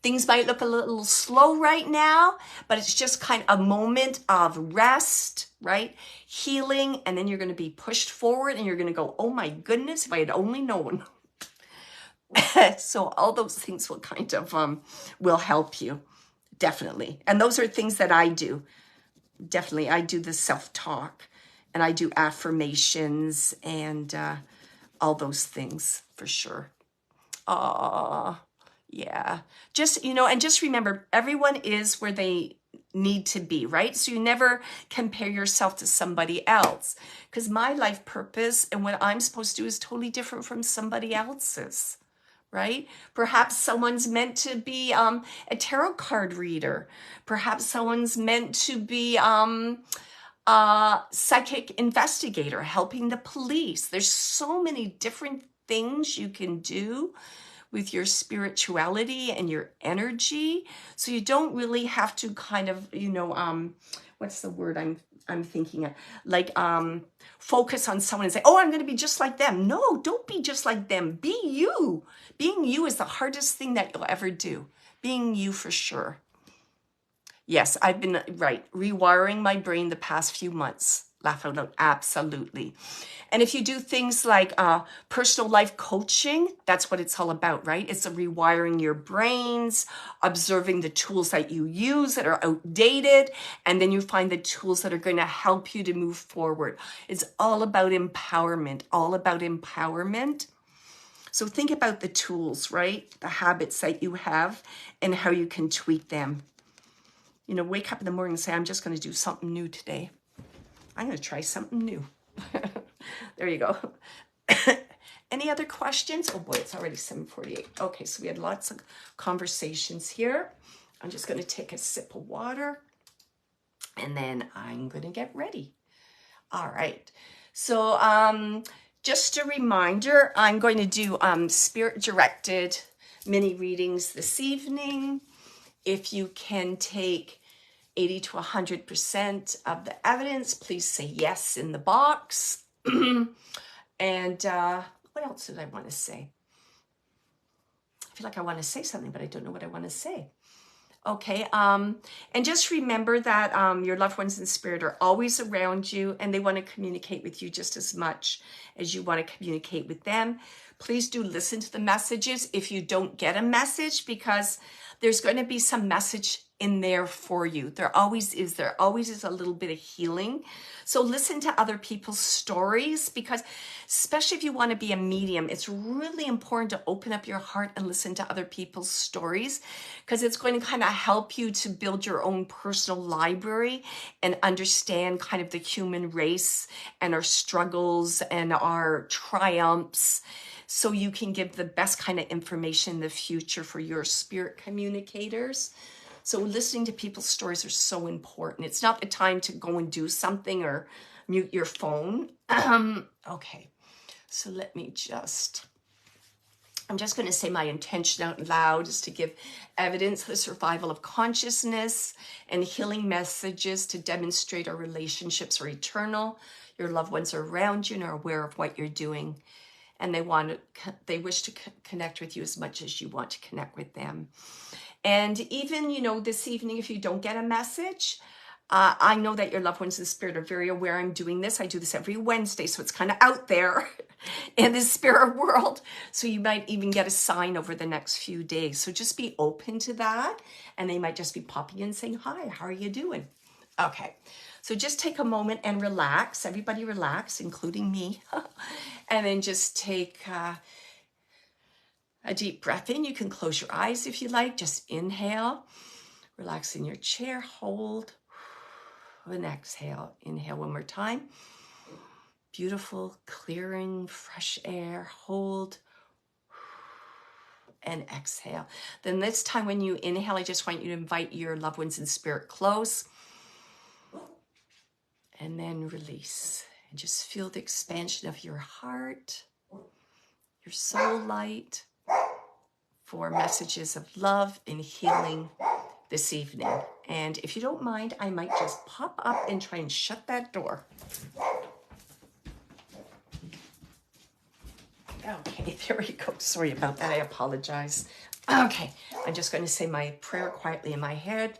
Things might look a little slow right now, but it's just kind of a moment of rest, right? Healing, and then you're going to be pushed forward and you're going to go, oh my goodness, if I had only known. So all those things will kind of, will help you, definitely. And those are things that I do. Definitely, I do the self-talk and I do affirmations and all those things for sure. Yeah, just, and just remember, everyone is where they need to be, right? So you never compare yourself to somebody else because my life purpose and what I'm supposed to do is totally different from somebody else's, right? Perhaps someone's meant to be a tarot card reader. Perhaps someone's meant to be a psychic investigator, helping the police. There's so many different things you can do with your spirituality and your energy. So you don't really have to kind of, what's the word I'm thinking of? Like, focus on someone and say, oh, I'm going to be just like them. No, don't be just like them. Be you. Being you is the hardest thing that you'll ever do. Being you for sure. Yes, I've been, rewiring my brain the past few months. Laugh out loud, absolutely. And if you do things like personal life coaching, that's what it's all about, right? It's a rewiring your brains, observing the tools that you use that are outdated, and then you find the tools that are going to help you to move forward. It's all about empowerment, all about empowerment. So think about the tools, right? The habits that you have and how you can tweak them. Wake up in the morning and say, I'm just going to do something new today. I'm going to try something new. There you go. Any other questions? Oh boy, it's already 7:48. Okay, so we had lots of conversations here. I'm just going to take a sip of water and then I'm going to get ready. All right. So just a reminder, I'm going to do spirit-directed mini readings this evening. If you can take 80 to 100% of the evidence, please say yes in the box. And what else did I want to say? I feel like I want to say something, but I don't know what I want to say. Okay, and just remember that your loved ones in spirit are always around you and they want to communicate with you just as much as you want to communicate with them. Please do listen to the messages if you don't get a message, because there's going to be some message in there for you. There always is a little bit of healing. So listen to other people's stories, because especially if you want to be a medium, it's really important to open up your heart and listen to other people's stories, because it's going to kind of help you to build your own personal library and understand kind of the human race and our struggles and our triumphs, so you can give the best kind of information in the future for your spirit communicators. So listening to people's stories are so important. It's not the time to go and do something or mute your phone. Okay, so let me I'm just going to say my intention out loud is to give evidence of the survival of consciousness and healing messages to demonstrate our relationships are eternal. Your loved ones are around you and are aware of what you're doing. And they wish to connect with you as much as you want to connect with them. And even, this evening, if you don't get a message, I know that your loved ones in spirit are very aware I'm doing this. I do this every Wednesday, so it's kind of out there in the spirit world. So you might even get a sign over the next few days. So just be open to that. And they might just be popping in saying, hi, how are you doing? Okay, so just take a moment and relax. Everybody relax, including me. And then just take a deep breath in. You can close your eyes if you like. Just inhale. Relax in your chair. Hold. And exhale. Inhale one more time. Beautiful, clearing, fresh air. Hold. And exhale. Then this time when you inhale, I just want you to invite your loved ones in spirit close. And then release. And just feel the expansion of your heart, your soul light, for messages of love and healing this evening. And if you don't mind, I might just pop up and try and shut that door. Okay, there we go. Sorry about that. I apologize. Okay, I'm just going to say my prayer quietly in my head.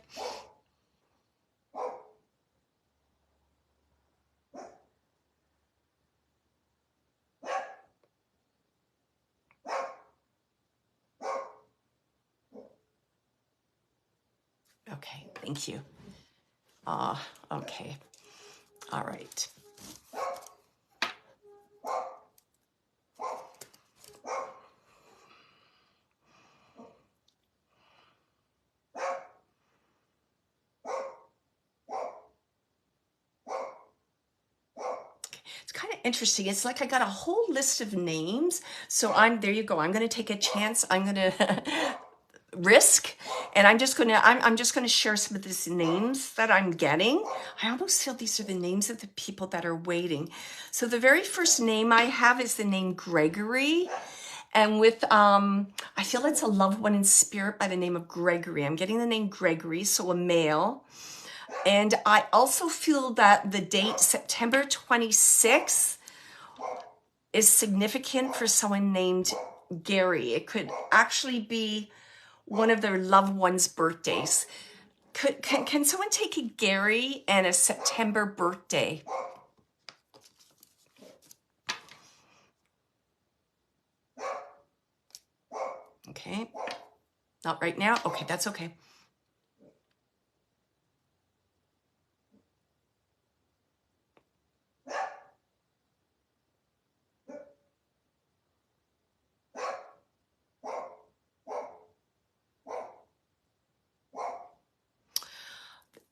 Okay, thank you. Okay. All right. It's kind of interesting. It's like I got a whole list of names. So there you go. I'm going to take a chance. I'm going to risk, and I'm just going to share some of these names that I'm getting. I almost feel these are the names of the people that are waiting. So the very first name I have is the name Gregory. And with, I feel it's a loved one in spirit by the name of Gregory. I'm getting the name Gregory, so a male. And I also feel that the date September 26th is significant for someone named Gary. It could actually be one of their loved ones' birthdays. Can someone take a Gary and a September birthday? Okay. Not right now? Okay, that's okay.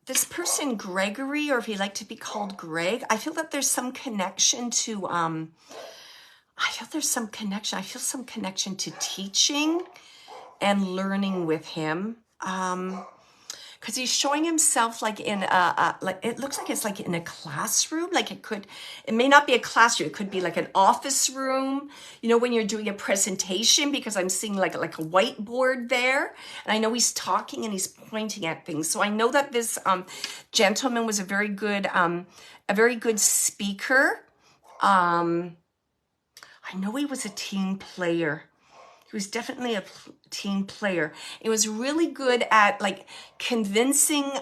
This person, Gregory, or if he'd like to be called Greg, I feel that there's some connection to, I feel some connection to teaching and learning with him. Because he's showing himself like in like it looks like it's like in a classroom. Like it may not be a classroom. It could be like an office room. When you're doing a presentation, because I'm seeing like a whiteboard there, and I know he's talking and he's pointing at things. So I know that this gentleman was a very good speaker. I know he was a team player. He was definitely a team player. He was really good at like convincing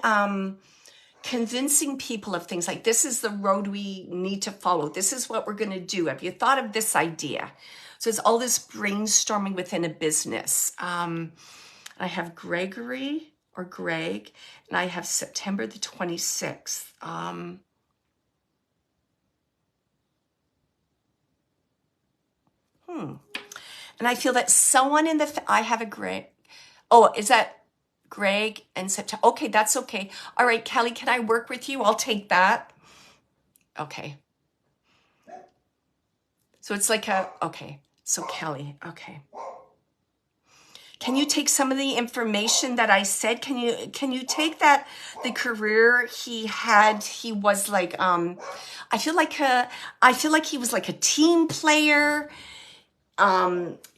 people of things like, this is the road we need to follow. This is what we're going to do. Have you thought of this idea? So it's all this brainstorming within a business. I have Gregory or Greg, and I have September the 26th. And I feel that someone I have a Greg. Oh, is that Greg and September? Okay, that's okay. All right, Kelly, can I work with you? I'll take that. Okay. So it's like okay. So Kelly, okay. Can you take some of the information that I said? Can you take that, the career he had? He was like, I feel like he was like a team player.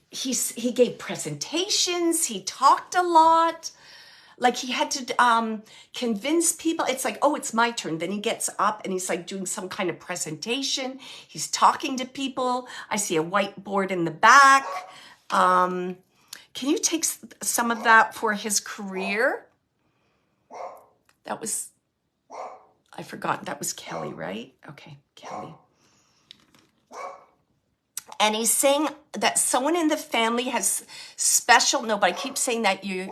He gave presentations. He talked a lot. Like he had to convince people. It's like, oh, it's my turn. Then he gets up and he's like doing some kind of presentation. He's talking to people. I see a whiteboard in the back. Can you take some of that for his career? That was, I forgot, that was Kelly, right? Okay, Kelly. And he's saying that someone in the family has special, no, but I keep saying that you're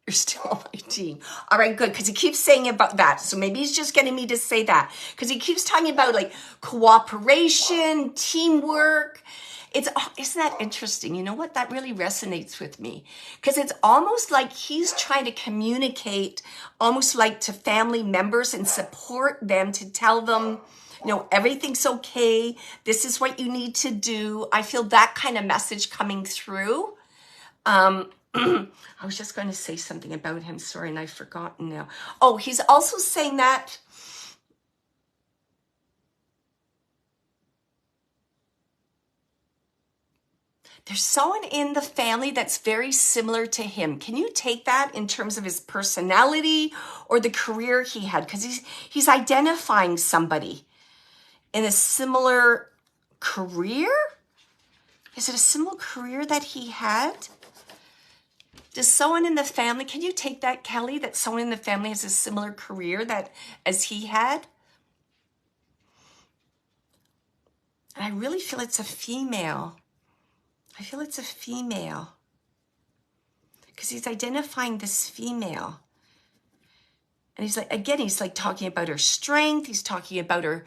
still on my team. All right, good, because he keeps saying about that. So maybe he's just getting me to say that. Because he keeps talking about like cooperation, teamwork. Isn't that interesting? You know what? That really resonates with me. Because it's almost like he's trying to communicate almost like to family members and support them to tell them, you know, everything's okay. This is what you need to do. I feel that kind of message coming through. I was just going to say something about him. Sorry, and I've forgotten now. Oh, he's also saying that there's someone in the family that's very similar to him. Can you take that in terms of his personality or the career he had? Because he's identifying somebody in a similar career. Is it a similar career that he had? Does someone in the family, can you take that, Kelly, that someone in the family has a similar career that as he had? And I really feel it's a female. I feel it's a female. Because he's identifying this female. And he's like, again, he's like talking about her strength. He's talking about her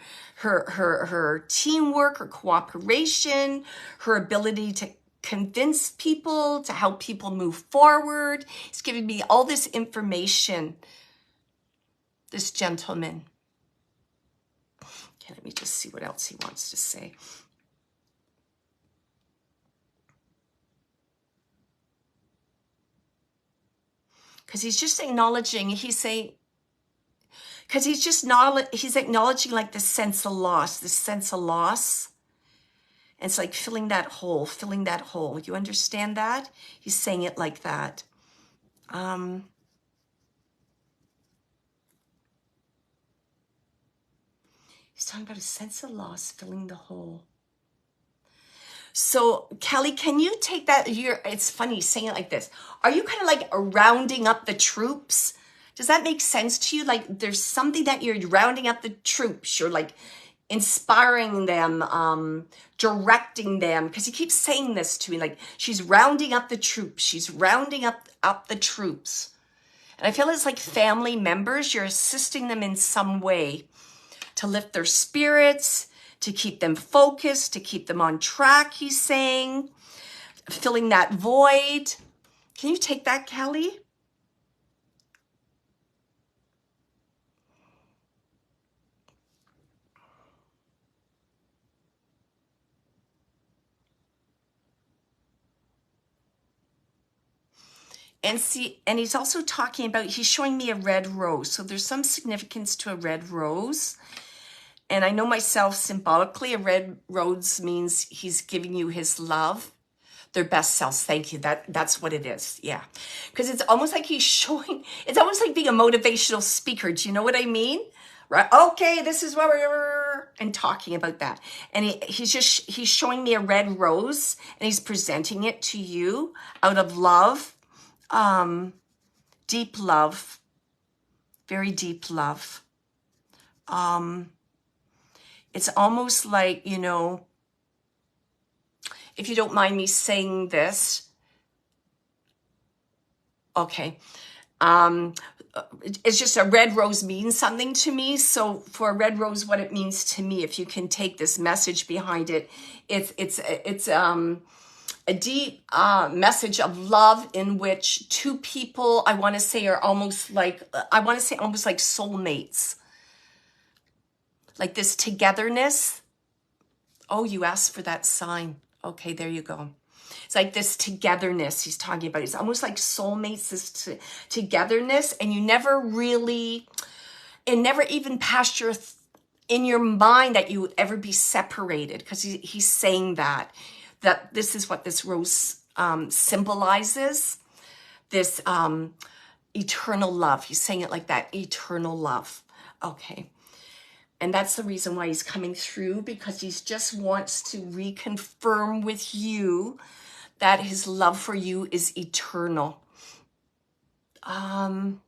teamwork, her cooperation, her ability to convince people, to help people move forward. He's giving me all this information, this gentleman. Okay, let me just see what else he wants to say. Because he's just acknowledging, he's acknowledging like the sense of loss. And it's like filling that hole. You understand that? He's saying it like that. He's talking about a sense of loss, filling the hole. So, Kelly, can you take that? It's funny saying it like this. Are you kind of like rounding up the troops? Does that make sense to you? Like there's something that you're rounding up the troops. You're like inspiring them, directing them. Because he keeps saying this to me, like she's rounding up the troops. She's rounding up the troops. And I feel it's like family members. You're assisting them in some way to lift their spirits, to keep them focused, to keep them on track, he's saying. Filling that void. Can you take that, Kelly? And see, and he's also talking about, he's showing me a red rose. So there's some significance to a red rose. And I know myself symbolically, a red rose means he's giving you his love, their best selves. Thank you. That's what it is. Yeah. Because it's almost like it's almost like being a motivational speaker. Do you know what I mean? Right. Okay. This is what we're, and talking about that. And he's showing me a red rose and he's presenting it to you out of love, deep love, very deep love. It's almost like, you know, if you don't mind me saying this, okay. It's just a red rose means something to me. So for a red rose, what it means to me, if you can take this message behind it, it's a deep message of love in which two people, I want to say, are almost like soulmates. Like this togetherness. Oh, you asked for that sign. Okay, there you go. It's like this togetherness he's talking about. It's almost like soulmates, this togetherness, and you never really, it never even passed in your mind that you would ever be separated, because he's saying that this is what this rose symbolizes, this eternal love. He's saying it like that, eternal love. Okay. And that's the reason why he's coming through, because he just wants to reconfirm with you that his love for you is eternal. And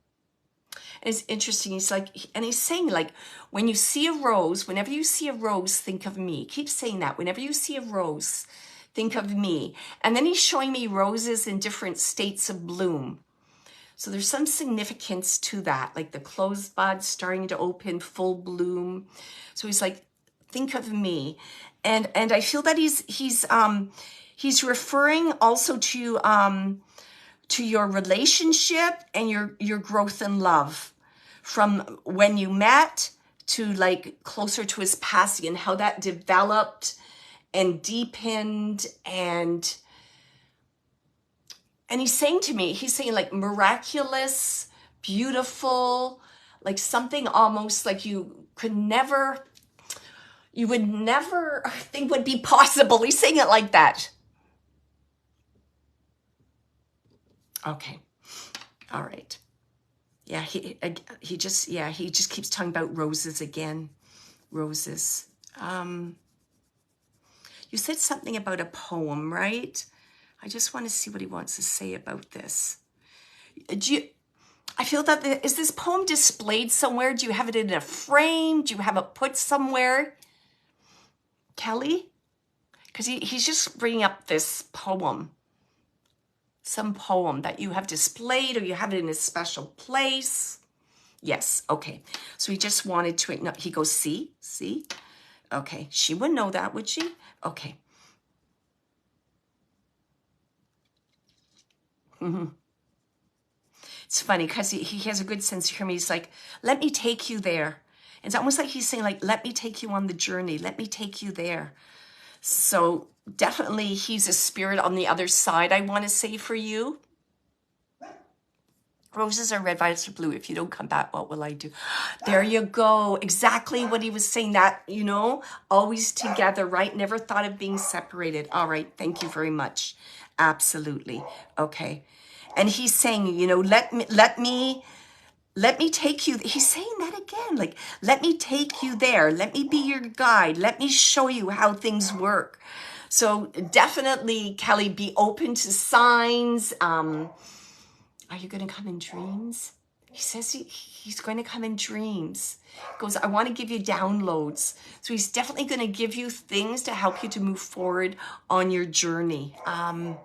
it's interesting. He's like, and he's saying, like, when you see a rose, whenever you see a rose, think of me. Keep saying that. Whenever you see a rose, think of me. And then he's showing me roses in different states of bloom. So there's some significance to that, like the closed bud starting to open, full bloom. So he's like, think of me. And I feel that he's referring also to your relationship and your growth in love, from when you met to like closer to his passing, and how that developed and deepened. And he's saying to me, he's saying like miraculous, beautiful, like something almost like you would never think would be possible. He's saying it like that. Okay. All right. Yeah, he just keeps talking about roses again. Roses. You said something about a poem, right? I just want to see what he wants to say about this. I feel that is this poem displayed somewhere? Do you have it in a frame? Do you have it put somewhere, Kelly? Because he's just bringing up this poem. Some poem that you have displayed, or you have it in a special place. Yes, okay. So he just wanted to, he goes, see? Okay, she wouldn't know that, would she? Okay. It's funny because he has a good sense of humor. He's like, let me take you there. It's almost like he's saying, like, let me take you on the journey. Let me take you there. So definitely he's a spirit on the other side, I want to say, for you. Roses are red, violets are blue. If you don't come back, what will I do? There you go. Exactly what he was saying, that, always together, right? Never thought of being separated. All right. Thank you very much. Absolutely. Okay. And he's saying, let me take you. He's saying that again, like, let me take you there. Let me be your guide. Let me show you how things work. So definitely, Kelly, be open to signs. Are you going to come in dreams? He says he's going to come in dreams. He goes, I want to give you downloads. So he's definitely going to give you things to help you to move forward on your journey. And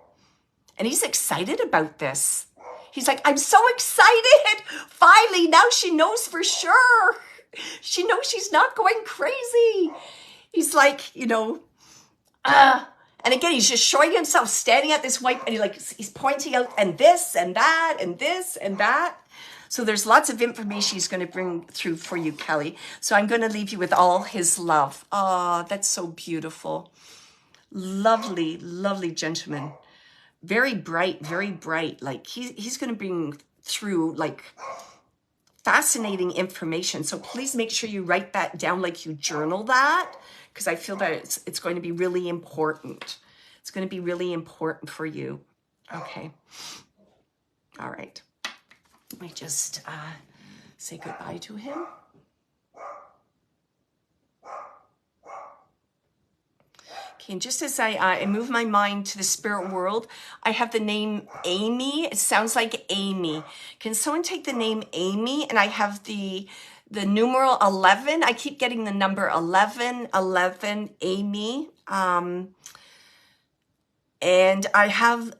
he's excited about this. He's like, I'm so excited. Finally, now she knows for sure. She knows she's not going crazy. He's like, and again, he's just showing himself standing at this white, and he's pointing out, and this and that and this and that. So there's lots of information he's going to bring through for you, Kelly. So I'm going to leave you with all his love. Oh, that's so beautiful. Lovely, lovely gentleman. Very bright, very bright. Like he's going to bring through like fascinating information. So please make sure you write that down, like you journal that, because I feel that it's going to be really important. It's going to be really important for you. Okay. All right. Let me just say goodbye to him. Okay, and just as I move my mind to the spirit world, I have the name Amy. It sounds like Amy. Can someone take the name Amy? And I have the numeral 11. I keep getting the number 11, Amy. And I have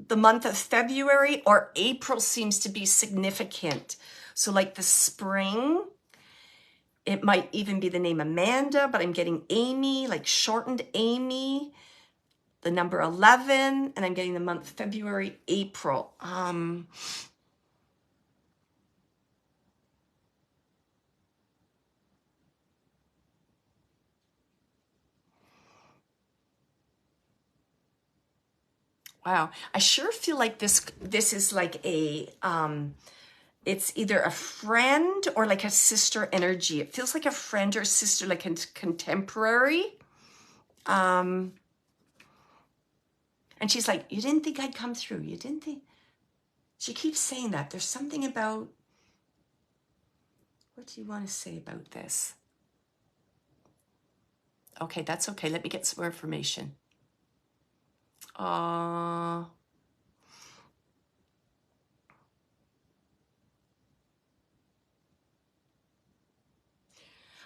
the month of February or April seems to be significant. So like the spring, it might even be the name Amanda, but I'm getting Amy, like shortened Amy, the number 11, and I'm getting the month February, April. Wow. I sure feel like this is like a it's either a friend or like a sister energy. It feels like a friend or sister, like a contemporary. And she's like, you didn't think I'd come through. You didn't think. She keeps saying that. There's something about, what do you want to say about this? Okay, that's okay. Let me get some more information.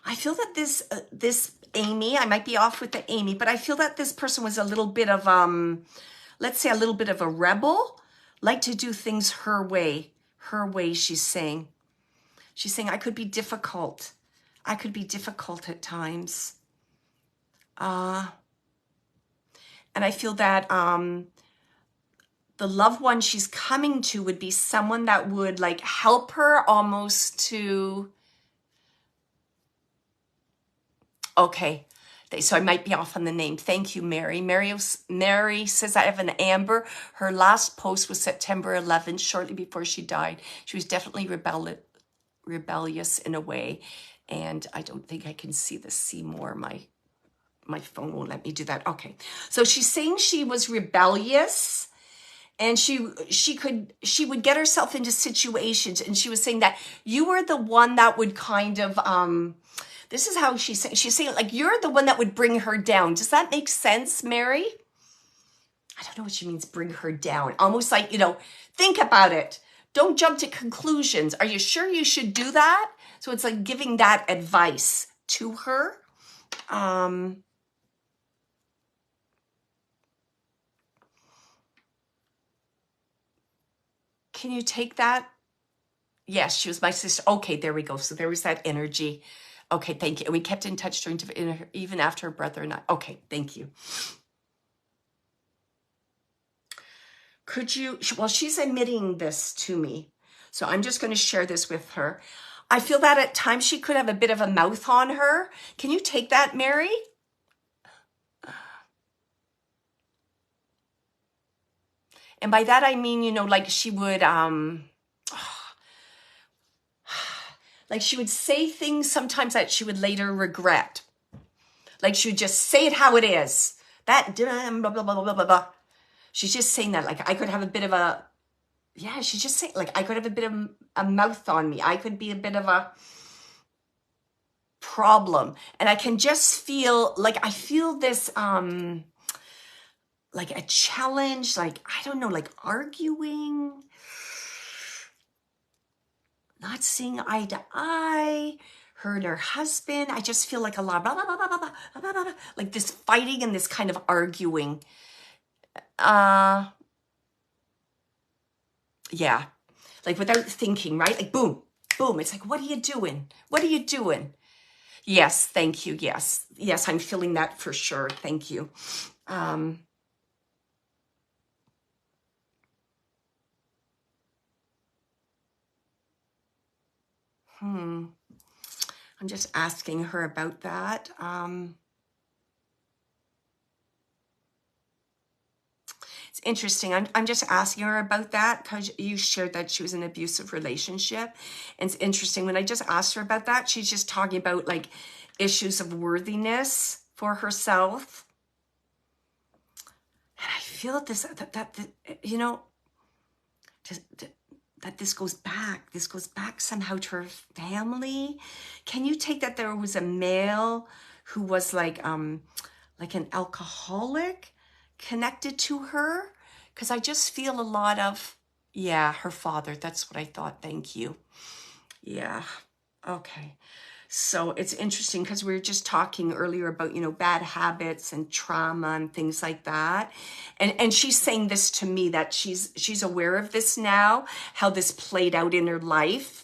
I feel that this Amy, I might be off with the Amy, but I feel that this person was a little bit of let's say a little bit of a rebel, like to do things her way. Her way, she's saying. She's saying I could be difficult. I could be difficult at times. And I feel that the loved one she's coming to would be someone that would like help her almost to, okay. So I might be off on the name. Thank you, Mary. Mary says, I have an Amber. Her last post was September 11th, shortly before she died. She was definitely rebellious in a way. And I don't think I can see the see more. My phone won't let me do that. Okay. So she's saying she was rebellious. And she would get herself into situations, and she was saying that you were the one that would kind of this is how she's saying like you're the one that would bring her down. Does that make sense, Mary? I don't know what she means, bring her down. Almost like, think about it. Don't jump to conclusions. Are you sure you should do that? So it's like giving that advice to her. Can you take that? Yes, she was my sister. Okay, there we go. So there was that energy. Okay, thank you. And we kept in touch even after her brother and I. Okay, thank you. Could you, well, she's admitting this to me. So I'm just going to share this with her. I feel that at times she could have a bit of a mouth on her. Can you take that, Mary? And by that, I mean, like she would, like she would say things sometimes that she would later regret. Like she would just say it how it is. That blah, blah, blah, blah, blah, blah. She's just saying that, like, I could have a bit of a, yeah, she's just saying, like, I could have a bit of a mouth on me. I could be a bit of a problem. And I can just feel, like, I feel this, like a challenge, like, I don't know, like arguing, not seeing eye to eye, her and her husband. I just feel like a lot, blah, blah, blah, blah, blah, blah, blah, blah, like this fighting and this kind of arguing. Yeah, like without thinking, right? Like boom, boom. It's like, what are you doing? What are you doing? Yes, thank you. Yes, yes, I'm feeling that for sure. Thank you. I'm just asking her about that. It's interesting. I'm just asking her about that because you shared that she was in an abusive relationship. And it's interesting. When I just asked her about that, she's just talking about like issues of worthiness for herself. And I feel that that this goes back. This goes back somehow to her family. Can you take that there was a male who was like an alcoholic connected to her? Because I just feel a lot of, yeah, her father. That's what I thought. Thank you. Yeah. Okay. So it's interesting because we were just talking earlier about, bad habits and trauma and things like that. And she's saying this to me, that she's aware of this now, how this played out in her life.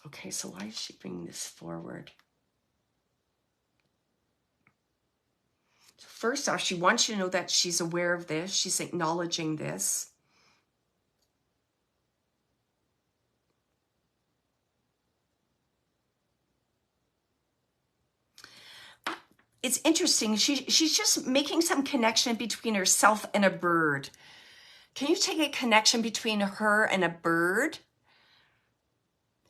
Okay, so why is she bringing this forward? First off, she wants you to know that she's aware of this. She's acknowledging this. it's interesting. She's just making some connection between herself and a bird. Can you take a connection between her and a bird?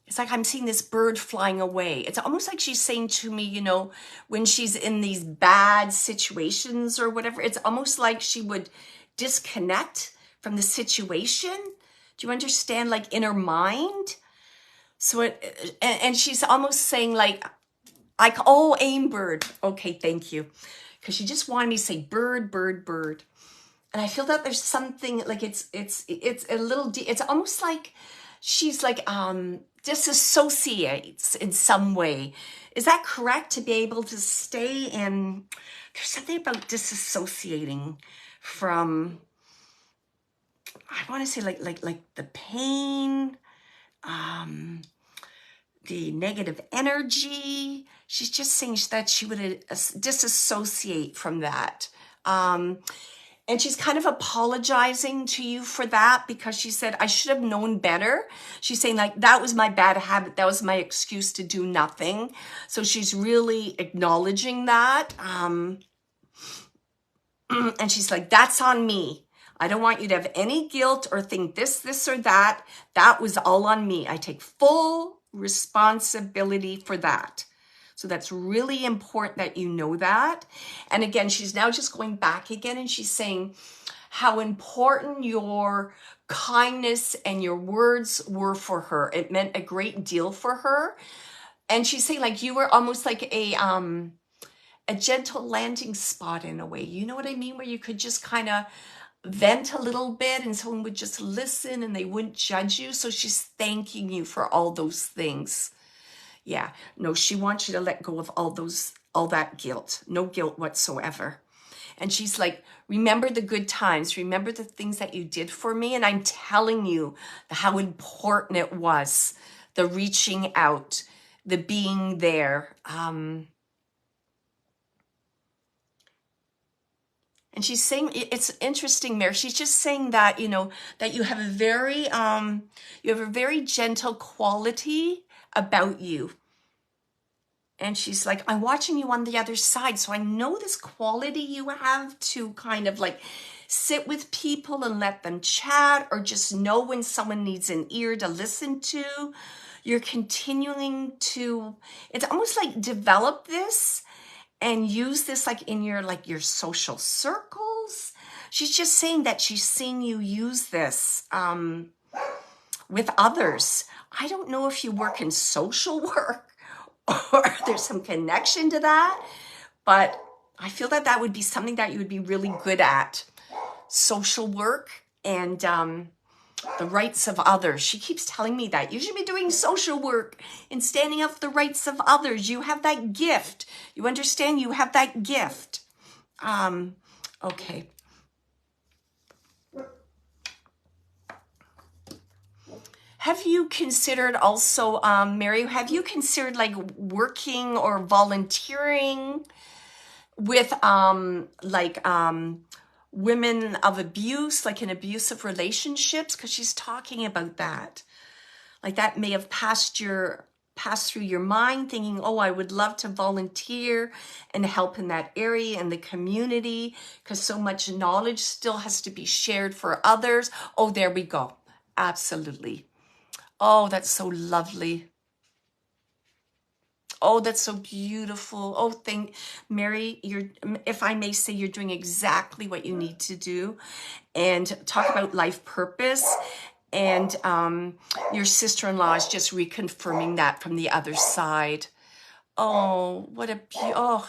It's like I'm seeing this bird flying away. It's almost like she's saying to me, you know, when she's in these bad situations or whatever, it's almost like she would disconnect from the situation. Do you understand? Like in her mind. So and she's almost saying like, oh, aim bird. Okay, thank you. Because she just wanted me to say bird, bird, bird. And I feel that there's something like it's a little, it's almost like she's like, disassociates in some way. Is that correct? To be able to stay in, there's something about disassociating from, I want to say like the pain, the negative energy. She's just saying that she would disassociate from that. And she's kind of apologizing to you for that because she said, I should have known better. She's saying like, that was my bad habit. That was my excuse to do nothing. So she's really acknowledging that. And she's like, that's on me. I don't want you to have any guilt or think this, or that. That was all on me. I take full responsibility for that. So that's really important that you know that. And again, she's now just going back again and she's saying how important your kindness and your words were for her. It meant a great deal for her. And she's saying like you were almost like a gentle landing spot in a way. You know what I mean? Where you could just kind of vent a little bit and someone would just listen and they wouldn't judge you. So she's thanking you for all those things. Yeah, no, she wants you to let go of all that guilt. No guilt whatsoever. And she's like, remember the good times. Remember the things that you did for me. And I'm telling you how important it was. The reaching out, the being there. And she's saying, it's interesting, Mary. She's just saying that, you know, that you have a very gentle quality about you. And she's like, I'm watching you on the other side. So I know this quality you have to kind of like sit with people and let them chat, or just know when someone needs an ear to listen to. You're continuing to, it's almost like develop this and use this like in your social circles. She's just saying that she's seeing you use this with others. I don't know if you work in social work or there's some connection to that, but I feel that that would be something that you would be really good at. Social work and the rights of others. She keeps telling me that you should be doing social work and standing up for the rights of others. You have that gift. You understand? You have that gift. Okay. Have you considered also, Mary, have you considered like working or volunteering with women of abuse, like in abusive relationships? Because she's talking about that. Like that may have passed through your mind, thinking, oh, I would love to volunteer and help in that area in the community, because so much knowledge still has to be shared for others. Oh, there we go. Absolutely. Oh, that's so lovely. Oh, that's so beautiful. Oh, Mary, if I may say, you're doing exactly what you need to do. And talk about life purpose. And your sister-in-law is just reconfirming that from the other side. Oh, what a oh.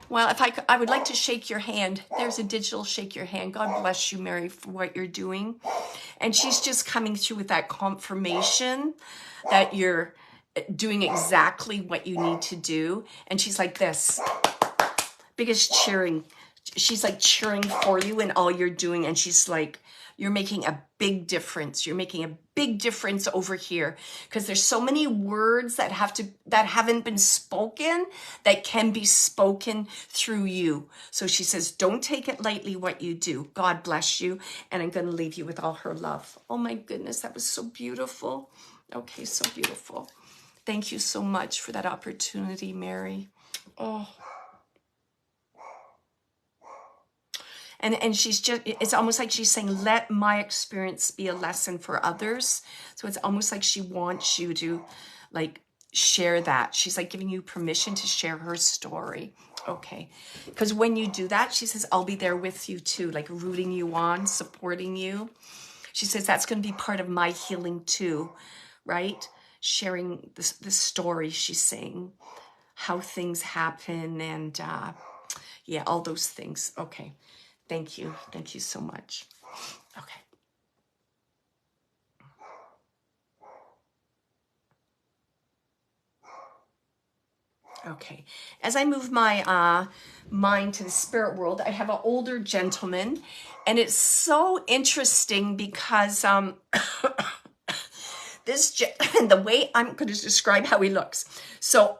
Well, if I would like to shake your hand. There's a digital shake your hand. God bless you, Mary, for what you're doing. And she's just coming through with that confirmation that you're doing exactly what you need to do. And she's like this, biggest cheering. She's like cheering for you in all you're doing. And she's like, you're making a big difference. You're making a big difference over here, because there's so many words that haven't been spoken that can be spoken through you. So she says, don't take it lightly what you do. God bless you. And I'm going to leave you with all her love. Oh my goodness, that was so beautiful. Okay, so beautiful. Thank you so much for that opportunity, Mary. Oh. And she's just, it's almost like she's saying, let my experience be a lesson for others. So it's almost like she wants you to like share that. She's like giving you permission to share her story. Okay. Because when you do that, she says, I'll be there with you too, like rooting you on, supporting you. She says, that's going to be part of my healing too, right? Sharing the story, she's saying, how things happen and yeah, all those things. Okay. Thank you. Thank you so much. Okay. Okay. As I move my mind to the spirit world, I have an older gentleman, and it's so interesting because the way I'm going to describe how he looks. So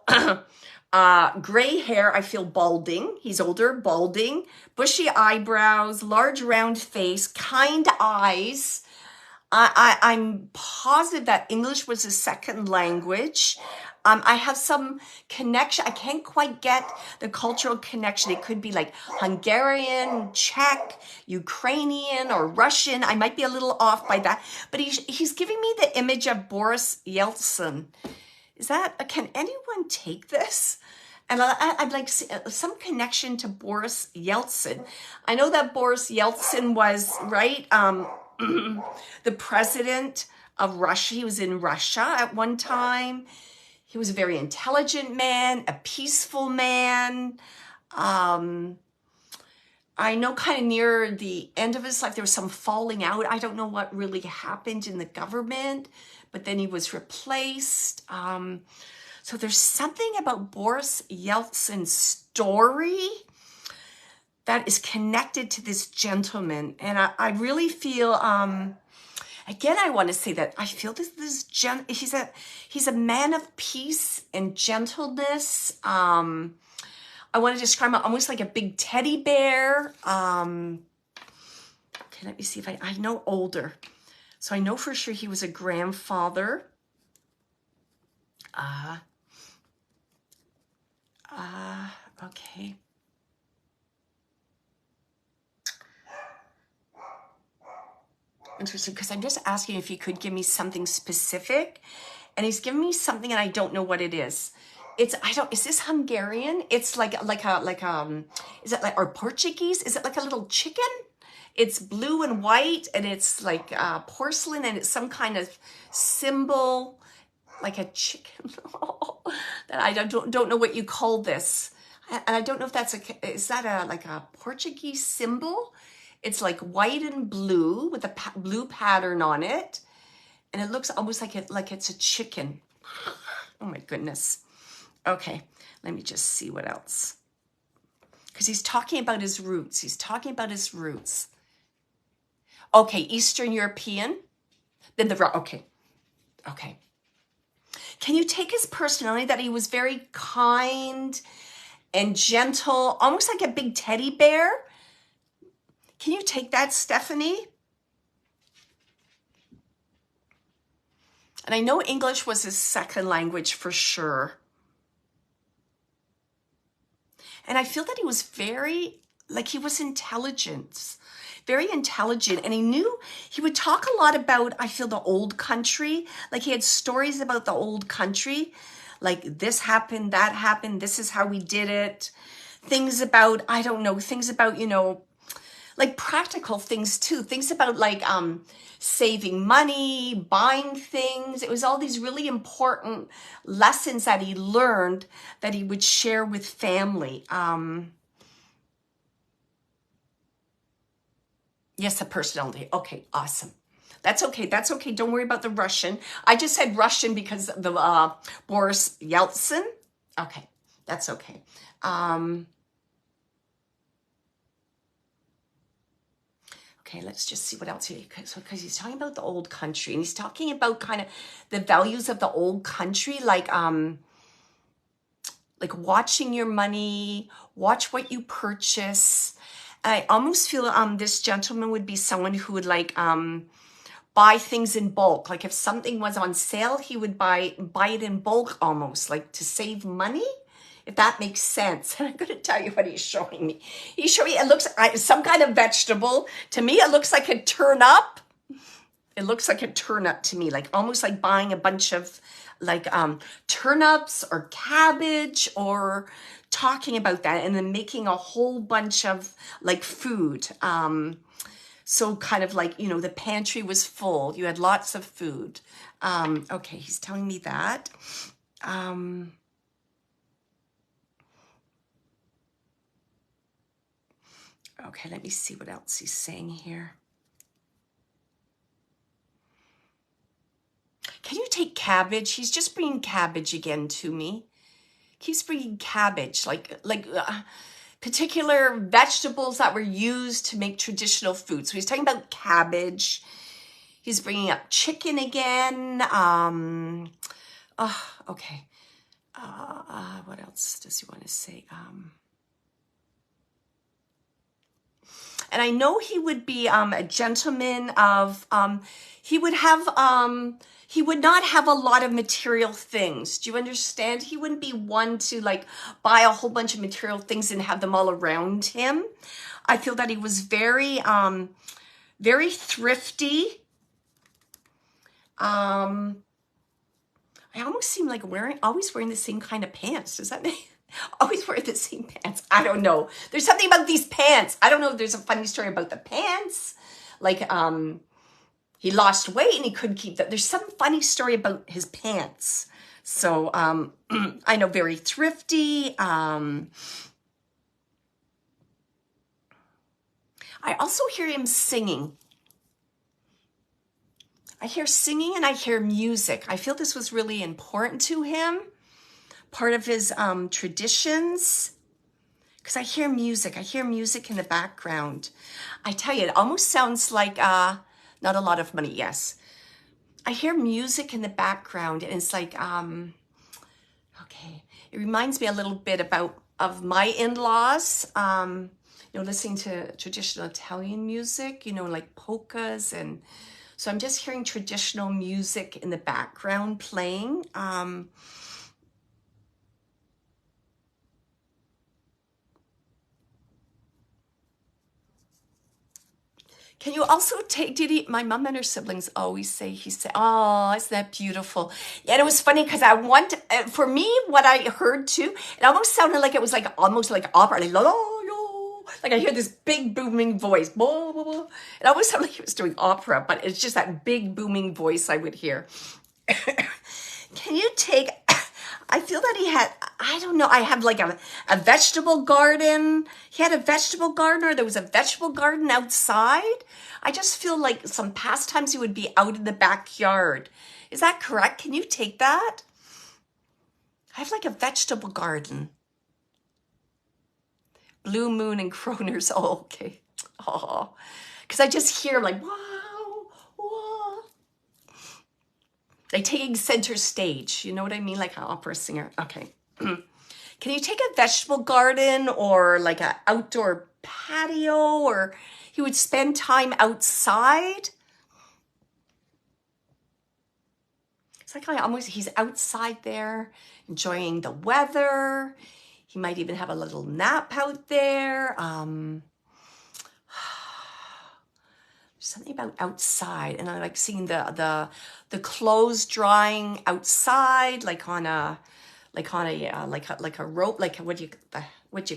gray hair, I feel balding. He's older, balding, bushy eyebrows, large round face, kind eyes. I'm positive that English was his second language. I have some connection. I can't quite get the cultural connection. It could be like Hungarian, Czech, Ukrainian, or Russian. I might be a little off by that. But he's giving me the image of Boris Yeltsin. Is that, can anyone take this? And I'd like some connection to Boris Yeltsin. I know that Boris Yeltsin was, right, the president of Russia. He was in Russia at one time. He was a very intelligent man, a peaceful man. I know kind of near the end of his life, there was some falling out. I don't know what really happened in the government, but then he was replaced. So there's something about Boris Yeltsin's story that is connected to this gentleman. And I really feel, again, I want to say that I feel he's a man of peace and gentleness. I want to describe him almost like a big teddy bear. Okay, let me see if I know older. So I know for sure he was a grandfather. Okay. Interesting, because I'm just asking if he could give me something specific, and he's giving me something and I don't know what it is. Is this Hungarian? It's is it like, or Portuguese? Is it like a little chicken? It's blue and white, and it's like porcelain, and it's some kind of symbol, like a chicken. That I don't know what you call this, and I don't know if is that like a Portuguese symbol? It's like white and blue with a blue pattern on it, and it looks almost like it's a chicken. Oh my goodness. Okay, let me just see what else, because he's talking about his roots. Okay, Eastern European. Then okay. Can you take his personality, that he was very kind and gentle, almost like a big teddy bear? Can you take that, Stephanie? And I know English was his second language for sure. And I feel that he was very intelligent, and he would talk a lot about, I feel, the old country. Like he had stories about the old country, like this happened, that happened, this is how we did it. Things about, like practical things too. Things about like saving money, buying things. It was all these really important lessons that he learned that he would share with family. Yes, the personality. Okay, awesome. That's okay. Don't worry about the Russian. I just said Russian because of the Boris Yeltsin. Okay, that's okay. Okay, let's just see what else here. Because he's talking about the old country, and he's talking about kind of the values of the old country, like watching your money, watch what you purchase. And I almost feel this gentleman would be someone who would buy things in bulk. Like if something was on sale, he would buy it in bulk, almost like to save money. if that makes sense. And I'm going to tell you what he's showing me. He's showing me, it looks some kind of vegetable. To me, it looks like a turnip. It looks like a turnip to me, like almost like buying a bunch of like turnips or cabbage, or talking about that and then making a whole bunch of like food. So kind of like, you know, the pantry was full. You had lots of food. Okay, he's telling me that. Okay, let me see what else he's saying here. Can you take cabbage? He's just bringing cabbage again to me. Keeps bringing cabbage, like particular vegetables that were used to make traditional food. So he's talking about cabbage. He's bringing up chicken again. Okay. What else does he want to say? And I know he would be a gentleman of, he would not have a lot of material things. Do you understand? He wouldn't be one to like buy a whole bunch of material things and have them all around him. I feel that he was very, very thrifty. I almost seem like always wearing the same kind of pants. Does that make always wear the same pants? I don't know. There's something about these pants. I don't know if there's a funny story about the pants. Like, he lost weight and he couldn't keep that. There's some funny story about his pants. So, I know, very thrifty. I also hear him singing. I hear singing and I hear music. I feel this was really important to him. Part of his traditions. Because I hear music. I hear music in the background. I tell you, it almost sounds like not a lot of money, yes. I hear music in the background and it's like, okay. It reminds me a little bit of my in-laws, you know, listening to traditional Italian music, you know, like polkas. And so I'm just hearing traditional music in the background playing. Can you also take, my mom and her siblings always say, oh, isn't that beautiful? Yeah, and it was funny because for me, what I heard too, it almost sounded like it was like almost like opera, like, like I hear this big booming voice. Blah, blah, blah. It almost sounded like he was doing opera, but it's just that big booming voice I would hear. Can you take, I feel that he had, I don't know, I have like a vegetable garden. He had a vegetable garden, or there was a vegetable garden outside. I just feel like some past times he would be out in the backyard. Is that correct? Can you take that? I have like a vegetable garden. Blue moon and kroners. Oh, okay. Oh, because I just hear like, wow. Like taking center stage, you know what I mean? Like an opera singer. Okay. Can you take a vegetable garden or like an outdoor patio, or he would spend time outside? It's like he's outside there enjoying the weather. He might even have a little nap out there. Something about outside, and I like seeing the clothes drying outside, like on a rope, like what do you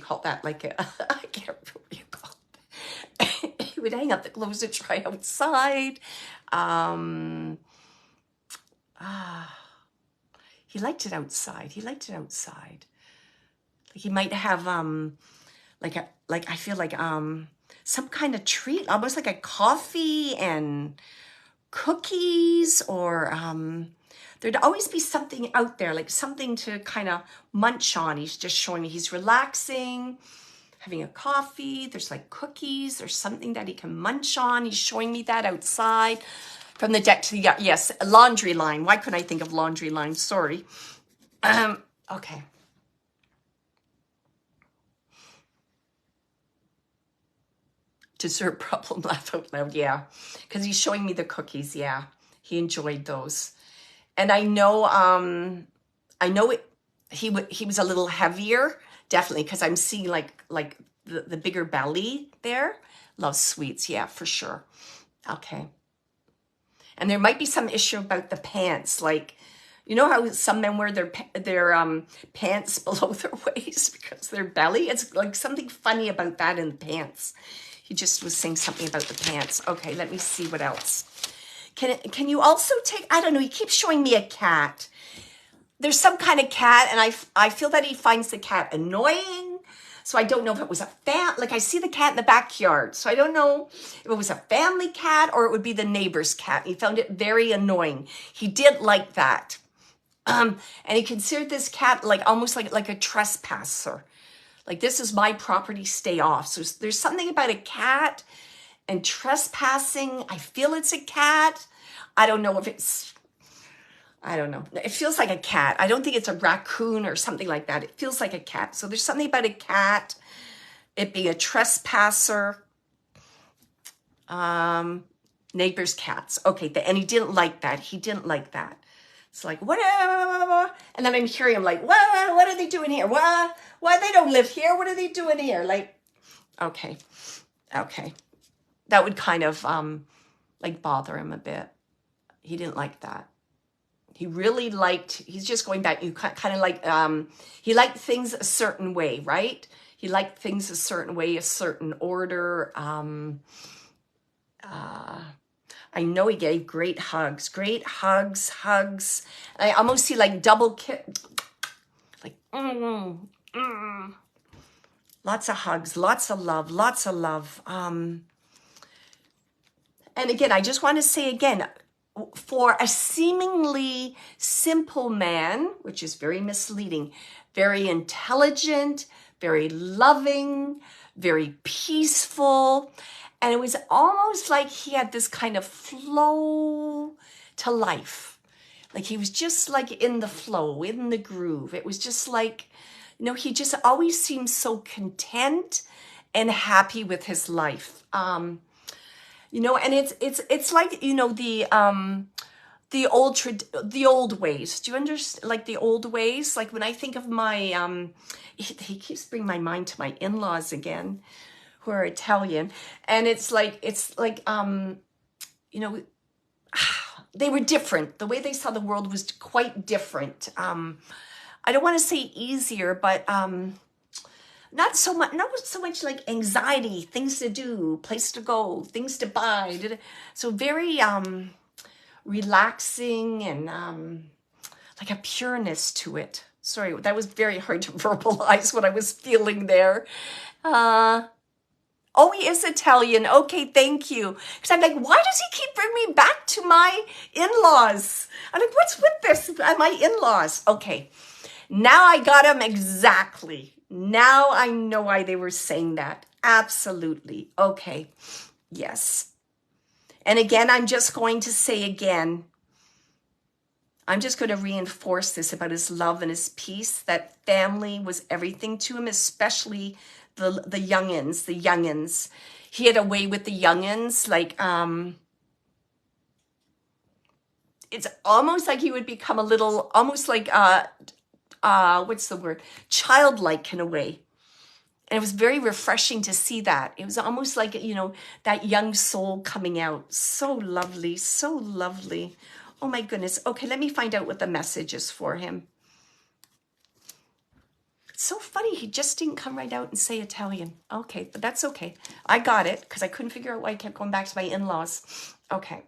call that? Like I can't remember what you call it. He would hang up the clothes to dry outside. He liked it outside. Like he might have I feel like some kind of treat, almost like a coffee and cookies, or there'd always be something out there, like something to kind of munch on. He's just showing me he's relaxing, having a coffee. There's like cookies. There's something that he can munch on. He's showing me that outside from the deck to the, yes, laundry line. Why couldn't I think of laundry line? Sorry. Okay. Dessert problem, laugh out loud. Yeah, because he's showing me the cookies. Yeah, he enjoyed those. And I know he was a little heavier, definitely, because I'm seeing like the bigger belly there. Loves sweets, yeah, for sure. Okay. And there might be some issue about the pants, like, you know how some men wear their pants below their waist because their belly? It's like something funny about that in the pants. He just was saying something about the pants. Okay, let me see what else. Can you also take, I don't know, he keeps showing me a cat. There's some kind of cat, and I feel that he finds the cat annoying. So I don't know if it was like I see the cat in the backyard. So I don't know if it was a family cat or it would be the neighbor's cat. He found it very annoying. He did like that. And he considered this cat like almost like a trespasser. Like, this is my property, stay off. So there's something about a cat and trespassing. I feel it's a cat. I don't know if it's, I don't know. It feels like a cat. I don't think it's a raccoon or something like that. It feels like a cat. So there's something about a cat, it being a trespasser, neighbor's cats. Okay, and he didn't like that. He didn't like that. It's like, what? And then I'm hearing him like, what are they doing here? What? Why they don't live here? What are they doing here? Like, okay. That would kind of like bother him a bit. He didn't like that. He really liked, he's just going back, you kind of like, he liked things a certain way, right? He liked things a certain way, a certain order. I know he gave great hugs. I almost see like double kiss, like, lots of hugs, lots of love. And again, I just want to say again, for a seemingly simple man, which is very misleading, very intelligent, very loving, very peaceful. And it was almost like he had this kind of flow to life. Like he was just like in the flow, in the groove. It was just like, you know, he just always seemed so content and happy with his life. You know, and it's like, you know, the old ways. Do you understand? Like the old ways. Like when I think of my he keeps bringing my mind to my in-laws again, who are Italian, and it's like you know, they were different. The way they saw the world was quite different. I don't want to say easier, but not so much like anxiety, things to do, place to go, things to buy. So very relaxing and like a pureness to it. Sorry, that was very hard to verbalize what I was feeling there. Oh, he is Italian. Okay, thank you. Because I'm like, why does he keep bringing me back to my in-laws? I'm like, what's with this? My in-laws. Okay, now I got him exactly. Now I know why they were saying that. Absolutely. Okay. Yes. And again, I'm just going to say again, I'm just going to reinforce this about his love and his peace, that family was everything to him, especially the youngins. He had a way with the youngins, like, it's almost like he would become a little, almost like, what's the word? Childlike in a way. And it was very refreshing to see that. It was almost like, you know, that young soul coming out. So lovely, so lovely. Oh my goodness. Okay, let me find out what the message is for him. It's so funny. He just didn't come right out and say Italian. Okay, but that's okay. I got it because I couldn't figure out why I kept going back to my in-laws. Okay.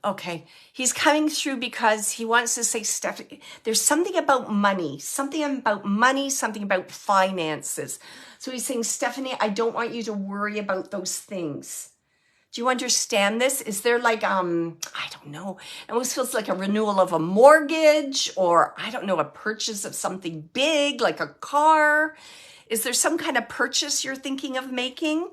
Okay, he's coming through because he wants to say, Stephanie, there's something about money, something about finances. So he's saying, Stephanie, I don't want you to worry about those things. Do you understand this? Is there like, I don't know, it almost feels like a renewal of a mortgage, or I don't know, a purchase of something big, like a car. Is there some kind of purchase you're thinking of making?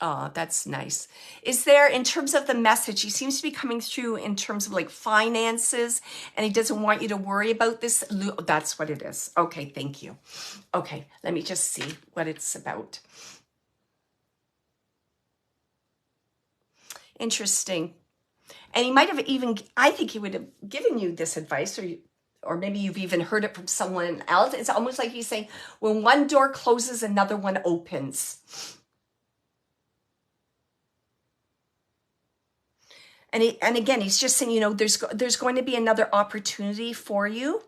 Oh, that's nice. Is there, in terms of the message, he seems to be coming through in terms of like finances, and he doesn't want you to worry about this. That's what it is. Okay, thank you. Okay, let me just see what it's about. Interesting. And he might have even, I think he would have given you this advice, or maybe you've even heard it from someone else. It's almost like he's saying, when one door closes, another one opens. And again, he's just saying, there's going to be another opportunity for you.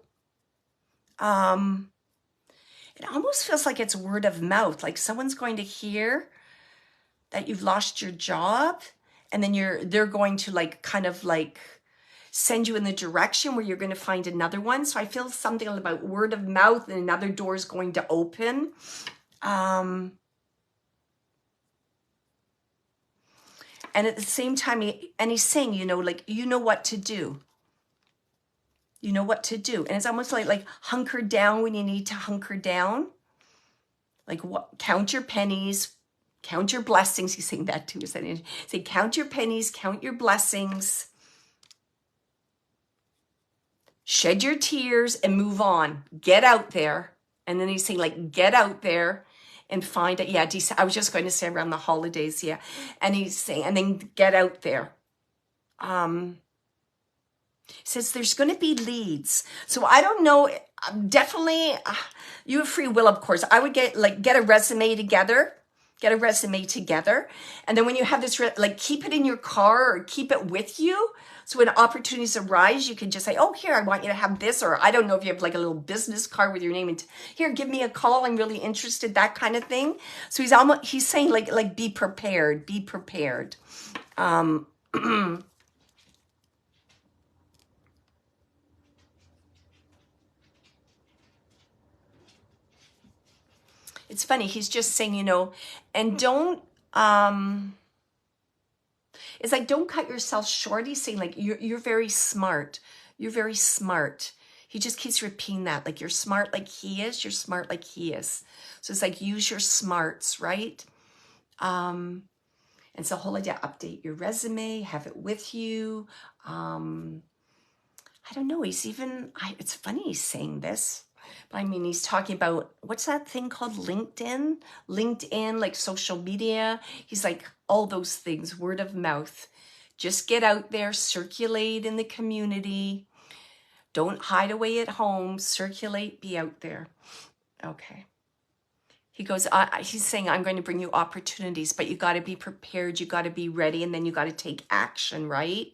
It almost feels like it's word of mouth, like someone's going to hear that you've lost your job, and then they're going to like kind of like send you in the direction where you're going to find another one. So I feel something about word of mouth and another door is going to open. And at the same time, he's saying, like, you know what to do. You know what to do. And it's almost like hunker down when you need to hunker down. Like count your pennies, count your blessings. He's saying that too. Say, count your pennies, count your blessings. Shed your tears and move on. Get out there. And then he's saying, like, get out there and find it. Yeah, I was just going to say around the holidays, yeah. And he's saying, and then get out there. He says there's going to be leads. So I don't know, definitely, you have free will, of course. I would get a resume together. Get a resume together. And then when you have this, keep it in your car or keep it with you. So when opportunities arise, you can just say, oh, here, I want you to have this. Or I don't know if you have like a little business card with your name. And here, give me a call. I'm really interested, that kind of thing. So he's saying like be prepared, be prepared. It's funny. He's just saying, and don't, it's like, don't cut yourself short. He's saying like, you're very smart. You're very smart. He just keeps repeating that. Like, you're smart like he is. You're smart like he is. So it's like, use your smarts, right? And so the whole idea, update your resume, have it with you. I don't know. It's funny he's saying this. But I mean, he's talking about, what's that thing called? LinkedIn, like social media. He's like, all those things, word of mouth. Just get out there, circulate in the community. Don't hide away at home, circulate, be out there. Okay. He goes, he's saying, I'm going to bring you opportunities, but you got to be prepared. You got to be ready. And then you got to take action, right?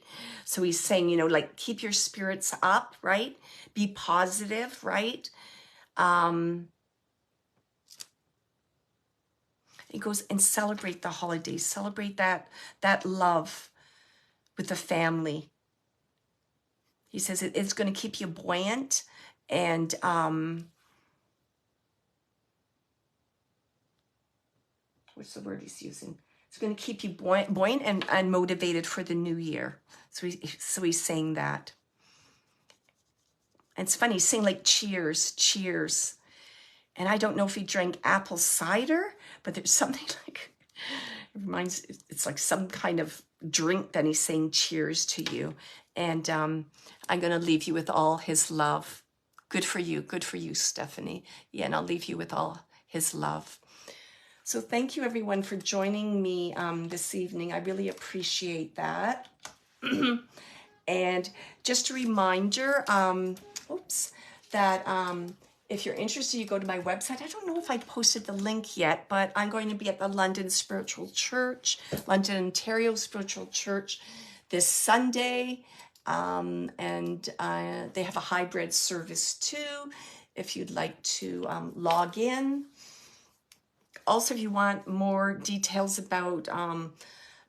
So he's saying, like, keep your spirits up, right? Be positive, right? He goes, and celebrate the holidays. Celebrate that love with the family. He says it's going to keep you buoyant and what's the word he's using? It's going to keep you buoyant and motivated for the new year. So he's saying that. And it's funny, he's saying like, cheers, cheers. And I don't know if he drank apple cider, but there's something like, it's like some kind of drink that he's saying cheers to you. And I'm going to leave you with all his love. Good for you, Stephanie. Yeah, and I'll leave you with all his love. So thank you, everyone, for joining me this evening. I really appreciate that. And just a reminder, that if you're interested, you go to my website. I don't know if I posted the link yet, but I'm going to be at the London Spiritual Church, London, Ontario Spiritual Church this Sunday. And they have a hybrid service too, if you'd like to log in. Also, if you want more details about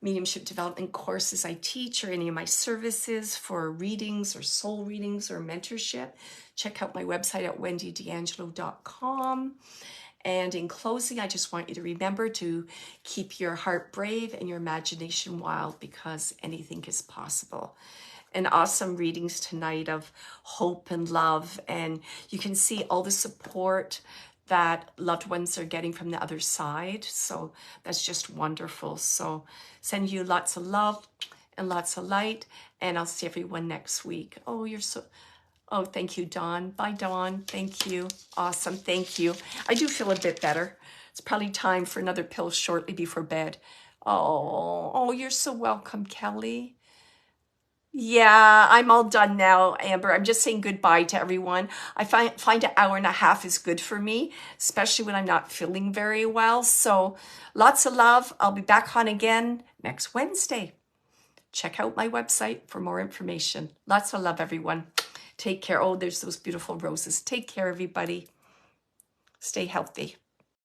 mediumship development courses I teach or any of my services for readings or soul readings or mentorship, check out my website at wendydangelo.com. And in closing, I just want you to remember to keep your heart brave and your imagination wild, because anything is possible. And awesome readings tonight of hope and love. And you can see all the support that loved ones are getting from the other side. So that's just wonderful. So send you lots of love and lots of light, and I'll see everyone next week. Oh, you're so, oh, thank you, Dawn. Bye, Dawn. Thank you. Awesome. Thank you. I do feel a bit better. It's probably time for another pill shortly before bed. Oh, you're so welcome, Kelly. Yeah, I'm all done now, Amber. I'm just saying goodbye to everyone. I find an hour and a half is good for me, especially when I'm not feeling very well. So lots of love. I'll be back on again next Wednesday. Check out my website for more information. Lots of love, everyone. Take care. Oh, there's those beautiful roses. Take care, everybody. Stay healthy.